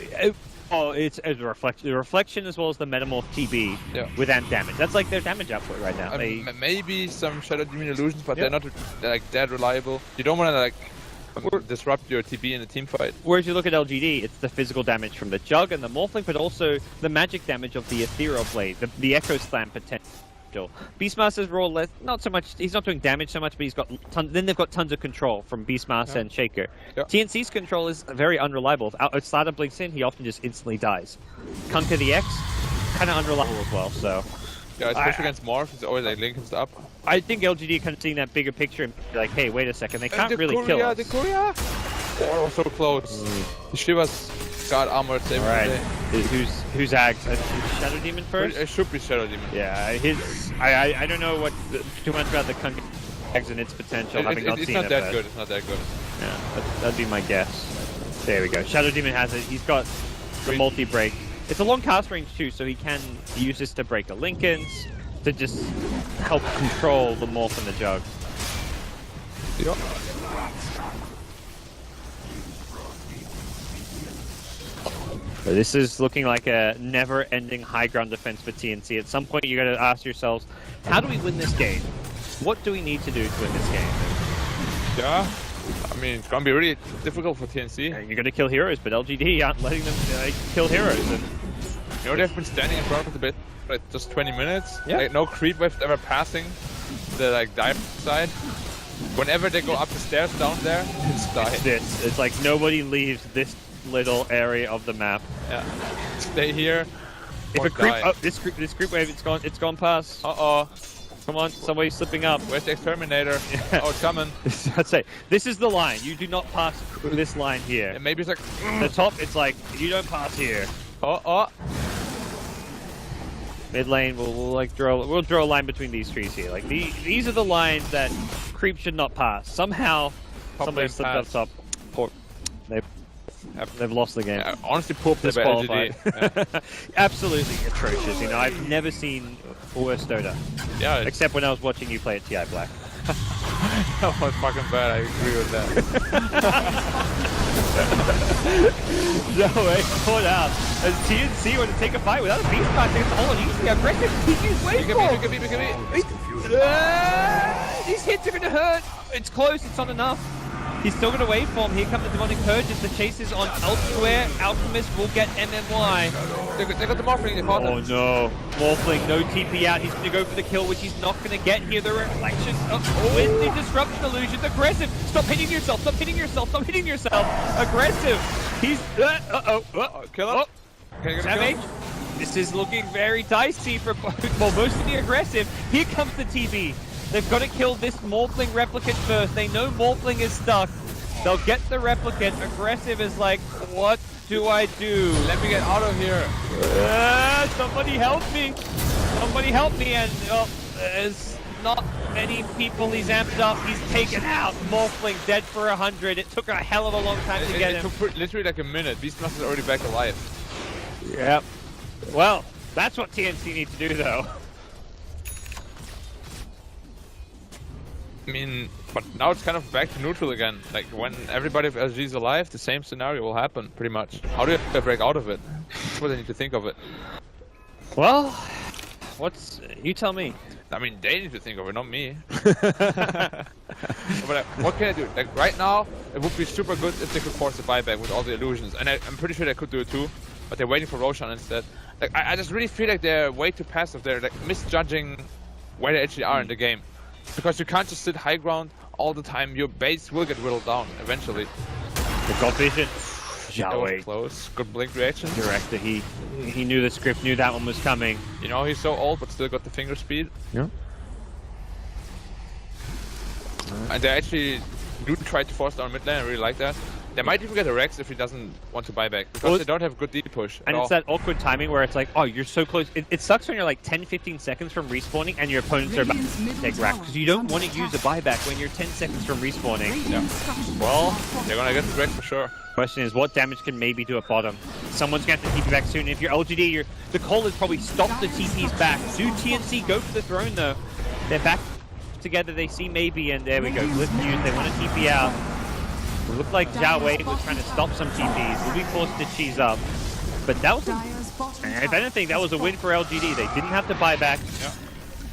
it's a reflection. The reflection as well as the Metamorph TB with amp damage. That's like their damage output right now. Maybe some Shadow Demon illusions, but they're not like that reliable. You don't want to like disrupt your TB in a team fight. Whereas you look at LGD, it's the physical damage from the Jug and the Morphling, but also the magic damage of the Ethereal Blade, the Echo Slam potential. Beastmaster's role, not so much, he's not doing damage so much, but he's got then they've got tons of control from Beastmaster and Shaker. TNC's control is very unreliable. If Outsider blinks in, he often just instantly dies. Conquer the X, kind of unreliable as well, so... Yeah, especially against Morph, it's always like linking stuff. I think LGD kind of seeing that bigger picture and be like, hey, wait a second, they can't really kill us. The Courier! Oh, so close. The Shivas got armor saving today. Who's Ags? Shadow Demon first? It should be Shadow Demon. Yeah, I don't know what too much about the Ags and its potential, having not seen it. It's not that good, it's not that good. Yeah, that'd be my guess. There we go. Shadow Demon has it. He's got the multi-break. It's a long cast range too, so he can use this to break the Lincolns, to just help control the Morph and the Jug. Yep. So this is looking like a never-ending high ground defense for TNC. At some point, you got to ask yourselves, how do we win this game? What do we need to do to win this game? Yeah, I mean, it's gonna be really difficult for TNC. You're going to kill heroes, but LGD aren't letting them kill heroes. And you know, they've been standing in front of the bit for like just 20 minutes. Yeah. Like, no creep waves ever passing the like dive side. Whenever they go up the stairs down there, it's die. It's like nobody leaves this little area of the map. Yeah. Stay here. If a creep, this creep wave, it's gone past. Uh-oh. Come on, somebody's slipping up. Where's the Exterminator? Yeah. Oh, it's coming. I'd say, this is the line. You do not pass this line here. Yeah, maybe it's like... The top, it's like, you don't pass here. Oh. Mid lane, we'll draw a line between these trees here. Like, these are the lines that creep should not pass. Somehow, somebody slipped up top. Poor, they've lost the game. Yeah, honestly, pooped about LGD. Yeah. Absolutely atrocious. You know, I've never seen worse Dota. Yeah. Except when I was watching you play at TI Black. That was fucking bad. I agree with that. No way, caught out. As TNC were to take a fight without a Beastmaster against the whole easily aggressive. TNC's way these hits are gonna hurt. It's close. It's not enough. He's still gonna wait for him. Here comes the Demonic Purge. As the chase is on elsewhere. Alchemist will get MMY. They got the Morphling. They caught them. Oh no. Morphling, no TP out. He's gonna go for the kill, which he's not gonna get here. The reflection with the disruption illusion. Aggressive. Stop hitting yourself. Stop hitting yourself. Stop hitting yourself. Aggressive. He's Kill him. Savage. This is looking very dicey for most of the aggressive. Here comes the TB. They've got to kill this Morphling replicant first. They know Morphling is stuck. They'll get the replicant. Aggressive is like, what do I do? Let me get out of here. Somebody help me. Somebody help me. And there's not many people. He's amped up. He's taken out. Morphling dead for 100. It took a hell of a long time to get him. It took literally like a minute. Beastmaster is already back alive. Yep. Well, that's what TNC need to do though. I mean, but now it's kind of back to neutral again. Like, when everybody of LG is alive, the same scenario will happen, pretty much. How do they break out of it? That's what they need to think of it. Well, you tell me. I mean, they need to think of it, not me. But what can I do? Like, right now, it would be super good if they could force a buyback with all the illusions. And I'm pretty sure they could do it too, but they're waiting for Roshan instead. Like, I just really feel like they're way too passive. They're like misjudging where they actually are in the game. Because you can't just sit high ground all the time. Your base will get whittled down eventually. They've got vision. That was Wei. close. Good blink reaction. Director, he knew the script, knew that one was coming. You know, he's so old, but still got the finger speed. Yeah. And they actually do try to force down mid lane. I really like that. They might even get a Rex if he doesn't want to buy back, because Well, they don't have good deep push at And all. it's that awkward timing where it's like, oh, you're so close. It sucks when you're like 10-15 seconds from respawning and your opponents are about to take rack, because you don't want to use a buyback when you're 10 seconds from respawning. Well, they're gonna get the Rex for sure. Question is, what damage can maybe do at bottom? Someone's going to have to TP back soon. If you're LGD, the call is probably stop the TPs back. Do TNC go for the throne though? They're back together, they see maybe, and there we go. Lift use, they want to TP out. It looked like Zhao Wei was trying to stop some TPs. Will be forced to cheese up. But that was, if anything, that was a win for LGD. They didn't have to buy back. Yeah.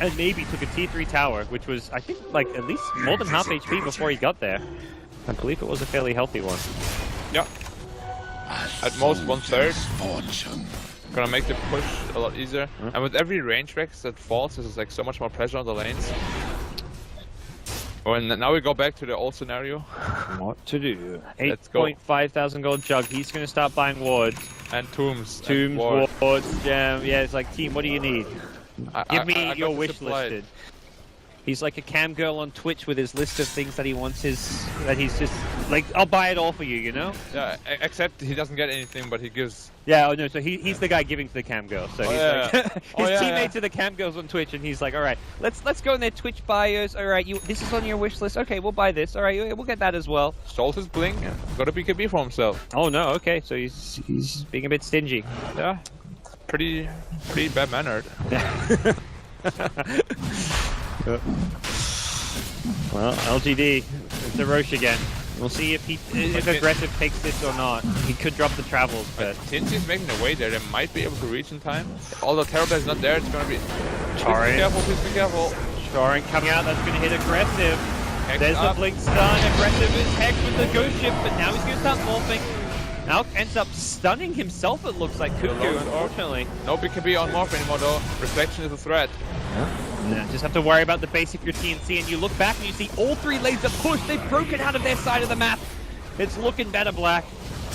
And maybe took a T3 tower, which was, I think, like at least more than half HP before he got there. I believe it was a fairly healthy one. Yeah. At most 1/3. Gonna make the push a lot easier. And with every range Rex that falls, there's like so much more pressure on the lanes. Oh, and now we go back to the old scenario. What to do? Let's go. 8.5 thousand gold jug. He's going to start buying wards. And tombs. Tombs, and wards, gem. Yeah, it's like, team, what do you need? Give me I your got wish supplied. listed. He's like a cam girl on Twitch with his list of things that he wants that he's just like, I'll buy it all for you, you know? Yeah, except he doesn't get anything, but he gives. Yeah, oh no, so he's the guy giving to the cam girl. So Oh, he's yeah. like, his Oh, yeah, teammates yeah. are the cam girls on Twitch, and he's like, all right, let's go in their Twitch bios. All right, this is on your wish list. Okay, we'll buy this. All right, we'll get that as well. Sold his blink. Got a BKB for himself. Oh no, okay, so he's being a bit stingy. Yeah. Pretty bad mannered. Well, LGD, it's a Roche again. We'll see if aggressive takes this or not. He could drop the travels, but TNC's making a way there. They might be able to reach in time. Although Terrorblade is not there, it's gonna be. Sorry. Please be careful. Shoring coming out, that's going to hit aggressive. Hex There's up. the blink stun, aggressive is Hex with the ghost ship, but now he's going to start morphing. Now ends up stunning himself, it looks like, Cuckoo, low unfortunately. No BKB on Morph anymore though. Reflection is a threat. No, just have to worry about the base if you're TNC, and you look back and you see all three lanes are pushed. They've broken out of their side of the map. It's looking better, Black.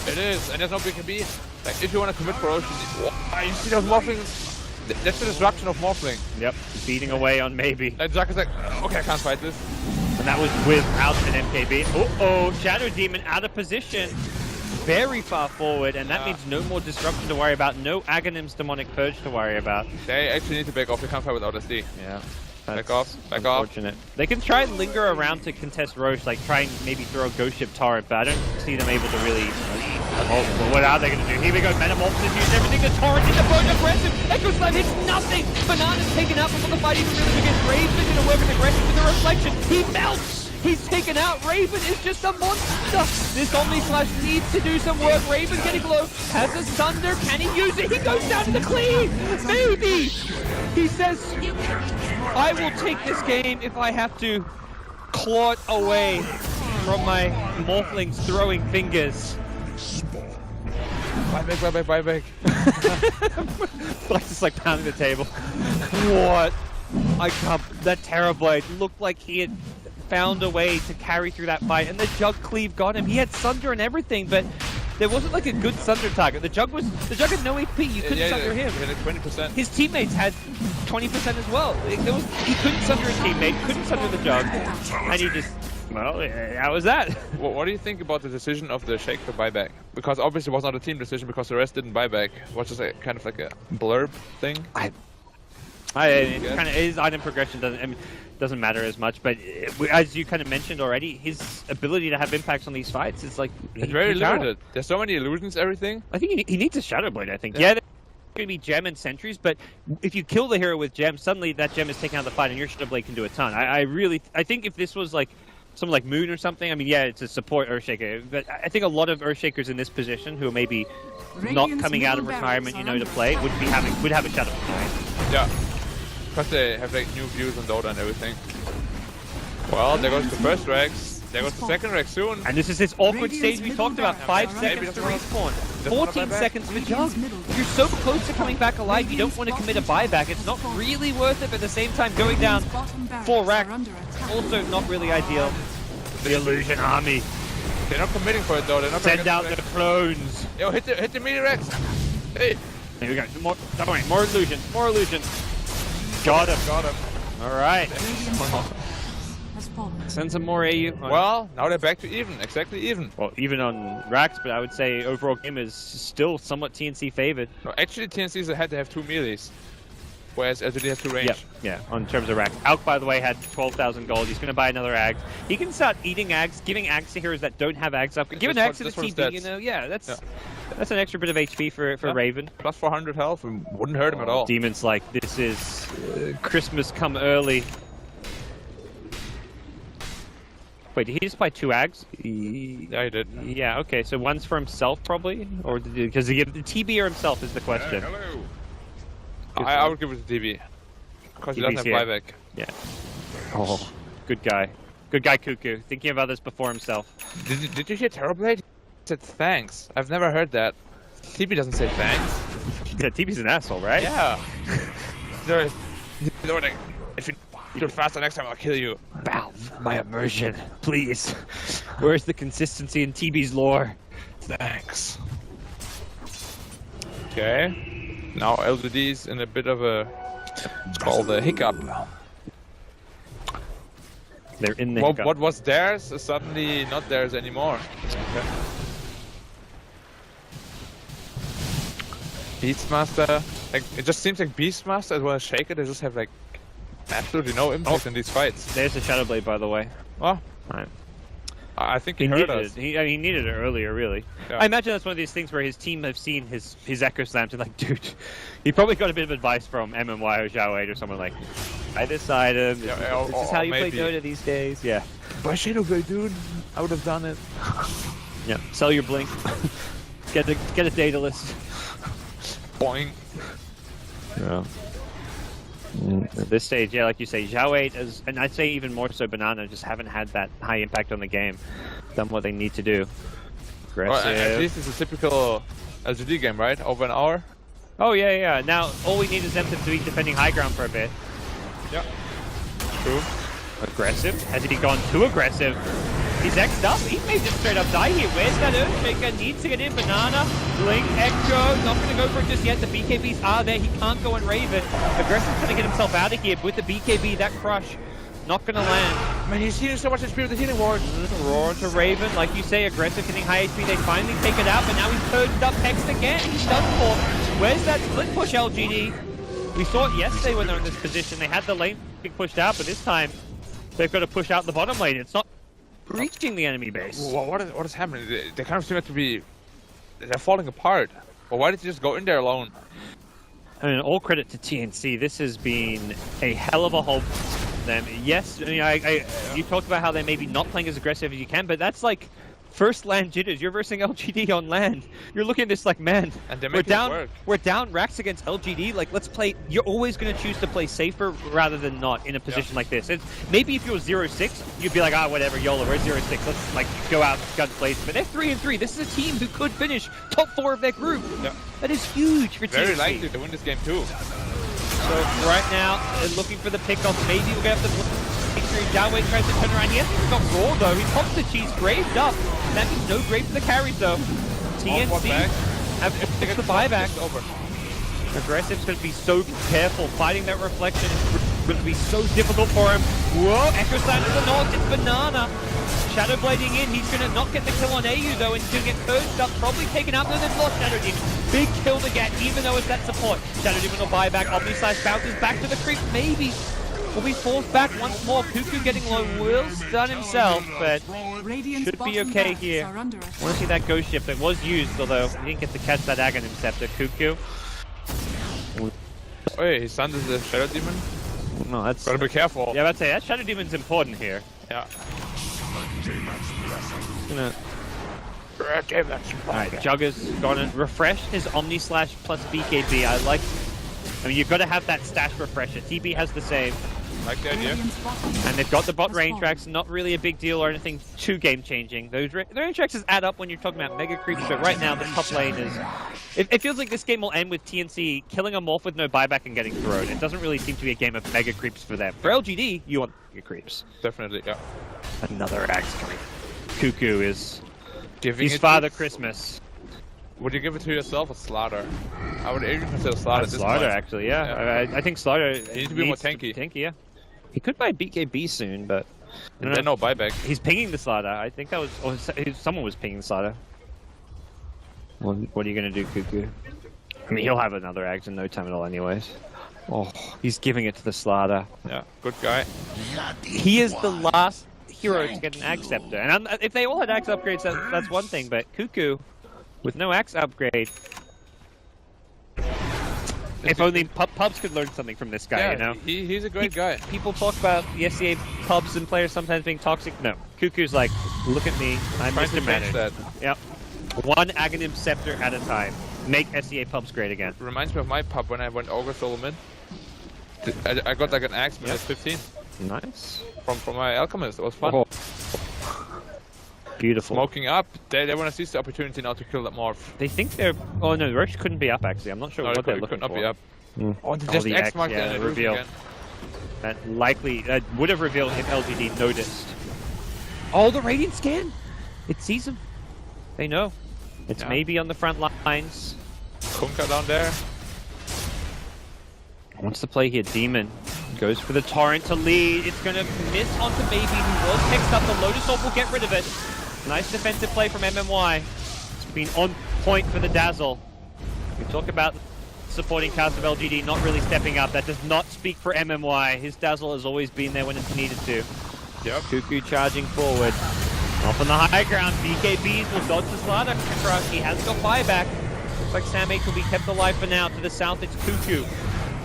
It is, and there's no BKB. Like, if you want to commit for Ocean, you see those Morphlings? That's the disruption of Morphling. Yep, beating away on maybe. And Jack is like, okay, I can't fight this. And that was without an MKB. Uh-oh, Shadow Demon out of position. Very far forward, and that means no more disruption to worry about. No Aghanim's Demonic Purge to worry about. They actually need to back off. They can't fight without SD. Yeah. Back off, back off. Unfortunate. They can try and linger around to contest Roche, like try and maybe throw a Ghost Ship turret, but I don't see them able to really... Oh, well, what are they going to do? Here we go, Metamorphosis use everything, the torrent in the bone, aggressive, Echo Slam hits nothing! Banana's taken out before the fight even really begins. Raven's going to work with aggressive with the reflection, he melts! He's taken out, Raven is just a monster! This Omni Slash needs to do some work, Raven getting low, has a Sunder, can he use it? He goes down to the clean! Maybe! He says, I will take this game if I have to claw it away from my Morphling's throwing fingers. Buy back. Black's just like pounding the table. What? I can't. That Terrorblade looked like he had found a way to carry through that fight, and the Jug Cleave got him. He had Sunder and everything, but there wasn't like a good Sunder target. The Jug had no AP. You couldn't Sunder him. He had like 20%. His teammates had 20% as well. He couldn't Sunder his teammate, couldn't Sunder the Jug, and he just. Well, how was that? What do you think about the decision of the Shake to buy back? Because obviously it was not a team decision because the rest didn't buy back. Which is kind of like a blurb thing. His item progression doesn't matter as much, but as you kind of mentioned already, his ability to have impacts on these fights is like It's very limited. There's so many illusions, everything. I think he needs a Shadow Blade. I think. Yeah, there's going to be gem and sentries, but if you kill the hero with gem, suddenly that gem is taking out the fight, and your Shadow Blade can do a ton. I think if this was like someone like Moon or something, I mean, yeah, it's a support Earthshaker, but I think a lot of Earthshakers in this position who are maybe not coming out of retirement, to play, would have a Shadow Blade. Yeah. Because they have like new views on Dota and everything. Well, there goes the first Rex. There goes the second Rex soon. And this is this awkward stage we talked about. 5 seconds to respawn. 14 seconds for Jug. You're so close to coming back alive, you don't want to commit a buyback. It's not really worth it, but at the same time, going down 4 rack, also not really ideal. The Illusion Army. They're not committing for it though. They're not gonna Send get out the the clones. Yo, hit the melee Rex. Hey. Here we go. More, don't worry, more illusion. More illusion. Got him. Got him. All right. Radiant's bottom has fallen. Send some more AU. Well, now they're back to even. Exactly even. Well, even on racks, but I would say overall game is still somewhat TNC favored. No, actually, TNC's had to have 2 melees, whereas LGD has 2 range. Yep, yeah, on terms of racks. Alk, by the way, had 12,000 gold. He's going to buy another Ags. He can start eating Ags, giving Ags to heroes that don't have Ags up. Give an Ags to the TB, you know, yeah, that's an extra bit of HP for Raven. Plus 400 health, wouldn't hurt him at all. Demon's like, this is Christmas come early. Wait, did he just buy 2 Ags? Yeah, he did. Yeah, okay, so one's for himself probably? Or because he give the TB or himself is the question. Hey, hello. I would give it to TB. Because he doesn't have buyback. Yeah. Oh, good guy. Good guy, Cuckoo. Thinking of others before himself. Did you hear Terrorblade? He said thanks. I've never heard that. TB doesn't say thanks. Yeah, TB's an asshole, right? Yeah. If you do it faster next time, I'll kill you. Valve, my immersion, please. Where's the consistency in TB's lore? Thanks. Okay. Now LGD's in a bit of a... It's called a hiccup. They're in the hiccup. What was theirs is suddenly not theirs anymore. Okay. Beastmaster, like it just seems like Beastmaster as well as Shaker, they just have like absolutely no impact in these fights. There's a Shadowblade, by the way. Well, Right. I think he heard us. He needed it earlier, really. Yeah. I imagine that's one of these things where his team have seen his Echo Slams and like, dude, he probably got a bit of advice from MMY or Xiao8 or someone like, buy this item, this is how you play Dota these days. Yeah. Buy Shadowblade, dude. I would have done it. Yeah. Sell your Blink. get a data list. Boing. Yeah. At this stage, yeah, like you say, Xiao8, and I'd say even more so Banana, just haven't had that high impact on the game. Done what they need to do. Aggressive. Well, at least it's a typical LGD game, right? Over an hour? Oh, yeah. Now, all we need is them to be defending high ground for a bit. Yeah. True. Aggressive? Has he gone too aggressive? He's X'd up. He may just straight up die here. Where's that Earthshaker? Needs to get in. Banana. Blink. Echo. Not going to go for it just yet. The BKBs are there. He can't go and Raven. Aggressive's going to get himself out of here. With the BKB, that crush not going to land. Man, he's healing so much HP with the healing ward. Roar to Raven. Like you say, Aggressive hitting high HP. They finally take it out, but now he's purged up Hexed again. He's done for. Where's that split push, LGD? We saw it yesterday when they were in this position. They had the lane being pushed out, but this time they've got to push out the bottom lane. It's not breaching the enemy base. Well, what is happening? They kind of seem to be... They're falling apart. Well, why did you just go in there alone? I mean, all credit to TNC. This has been a hell of a haul for them. Yes, I mean, you talked about how they may be not playing as aggressive as you can, but that's like first land jitters. You're versing LGD on land. You're looking at this like, man, And they're we're making it down. work. We're down racks against LGD. Like, let's play. You're always going to choose to play safer rather than not in a position like this. Maybe if you were 0-6, you'd be like, whatever, YOLO, we're 0-6. Let's like go out guns blazing. But they're 3-3. This is a team who could finish top 4 of their group. Yeah. That is huge for TNC. Very likely to win this game too. So right now, they're looking for the pickoff. Maybe we'll get up the victory. Xiao8 tries to turn around. He hasn't got Raw though. He pops the cheese graved up. That means no grave for the carries though. TNC have to get the buyback. Over. Aggressive's going to be so careful. Fighting that reflection is going to be so difficult for him. Whoa! Echo Slam to the north. It's Banana. Shadow blading in. He's going to not get the kill on AU though, and he's going to get purged up. Probably taken out. No, they've lost Shadow Demon. Big kill to get, even though it's that support. Shadow Demon will buy back. Omni-Slash bounces back to the creep. Maybe will be forced back once more. Cuckoo getting low. Will stun himself, but Radiant's should be bottom okay barracks here. are under I attack. want to see that ghost shift. It was used, although he didn't get to catch that Aghanim Scepter. Cuckoo. Oh yeah, he stunned the Shadow Demon. No, that's... Gotta be careful. Yeah, I'd say that Shadow Demon's important here. Yeah. Gonna... Alright, Jugger's gonna refresh his Omni-Slash plus BKB. I mean, you've got to have that stash refresher. TB has the same. Like the idea. Radiant's bottom And they've got the bot has range fallen. tracks, not really a big deal or anything too game-changing. Those the range tracks add up when you're talking about mega creeps, but right now the top lane is... It feels like this game will end with TNC killing a morph with no buyback and getting thrown. It doesn't really seem to be a game of mega creeps for them. For LGD, you want mega creeps. Definitely, yeah. Another axe coming. Cuckoo is Giving He's it Father to, Christmas. Would you give it to yourself or Slaughter? I would even consider Slaughter at this Slaughter, point. actually, yeah. I think Slaughter needs to be more tanky. Tanky, yeah. He could buy BKB soon, but I don't Then know. no buyback. He's pinging the Slaughter. I think that was, or someone was pinging the Slaughter. Well, what are you gonna do, Cuckoo? I mean, he'll have another axe in no time at all, anyways. Oh, he's giving it to the Slaughter. Yeah, good guy. He is the last hero to get an axe scepter, and if they all had axe upgrades, that's one thing. But Cuckoo, with no axe upgrade, if only pubs could learn something from this guy, Yeah, you know. he's a great guy. People talk about the SCA pubs and players sometimes being toxic. No, Cuckoo's like, look at me, I'm Trying to Mr. change Manner. that. Yep, one Aghanim scepter at a time. Make SCA pubs great again. Reminds me of my pub when I went Ogre solo mid. I got like an axe minus 15 Nice. from my Alchemist. It was fun. Oh. Beautiful. Smoking up. They want to seize the opportunity now to kill that morph. They think they're. Oh no, Roche couldn't be up actually. I'm not sure No, what they're it looking could not for. be up. Mm. Oh, they just the X X, marked yeah, the the roof reveal. again. That would have revealed if LGD noticed. Oh, the Radiant scan! It sees him. They know. It's Yeah. maybe on the front lines. Kunka down there. Wants to play here. Demon goes for the Torrent to lead. It's going to miss onto Maybe, who was picked up. The Lotus Orb will get rid of it. Nice defensive play from MMY. It's been on point for the Dazzle. We talk about supporting cast of LGD not really stepping up. That does not speak for MMY. His Dazzle has always been there when it's needed to. Yep. Cuckoo charging forward. Off on the high ground. BKBs will dodge the Slaughter crush. He has got buyback. Looks like Sam H will be kept alive for now. To the south, it's Cuckoo.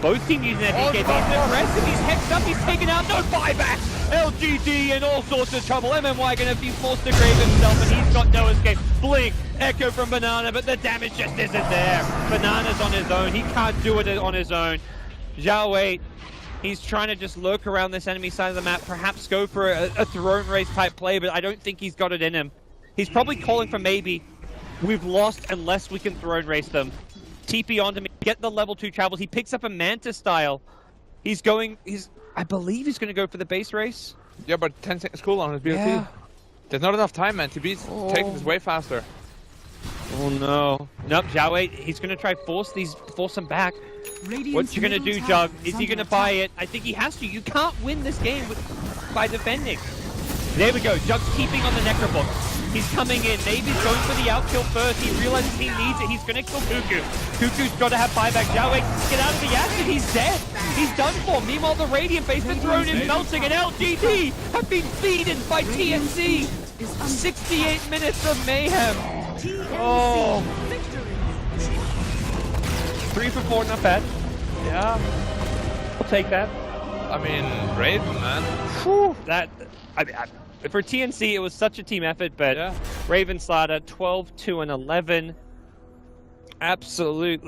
Both teams using their BKBs. Aggressive. He's hexed up. He's taken out. No buyback. LGD in all sorts of trouble. MMY going to be forced to grave himself, and he's got no escape. Blink. Echo from Banana, but the damage just isn't there. Banana's on his own. He can't do it on his own. Zhao Wei, he's trying to just lurk around this enemy side of the map, perhaps go for a throne race type play, but I don't think he's got it in him. He's probably calling for maybe. We've lost unless we can throne race them. TP onto me, get the level 2 travels. He picks up a Manta style. I believe he's going to go for the base race. Yeah, but 10 seconds cooldown on his BLT. Yeah. There's not enough time, man. TB's taking this way faster. Oh no. Nope, Zhao Wei, he's going to try force them back. Radiant's What's you going to middle do, tower Jug? Is he under going to buy attack. it? I think he has to. You can't win this game by defending. There we go. Jug's keeping on the Necrobook. He's coming in. Navy's going for the outkill first. He realizes he needs it. He's going to kill Cuckoo. Cuckoo's got to have buyback. Zhao Wei, get out of the acid. He's dead. He's done for. Meanwhile, the Radiant base is thrown in melting, and LGD have been beaten by TNC. 68 minutes of mayhem. Oh. 3 for 4, not bad. Yeah. I'll take that. I mean, Raven, man. Whew, for TNC, it was such a team effort, but Yeah. Raven Slaughter, 12, 2, and 11. Absolutely.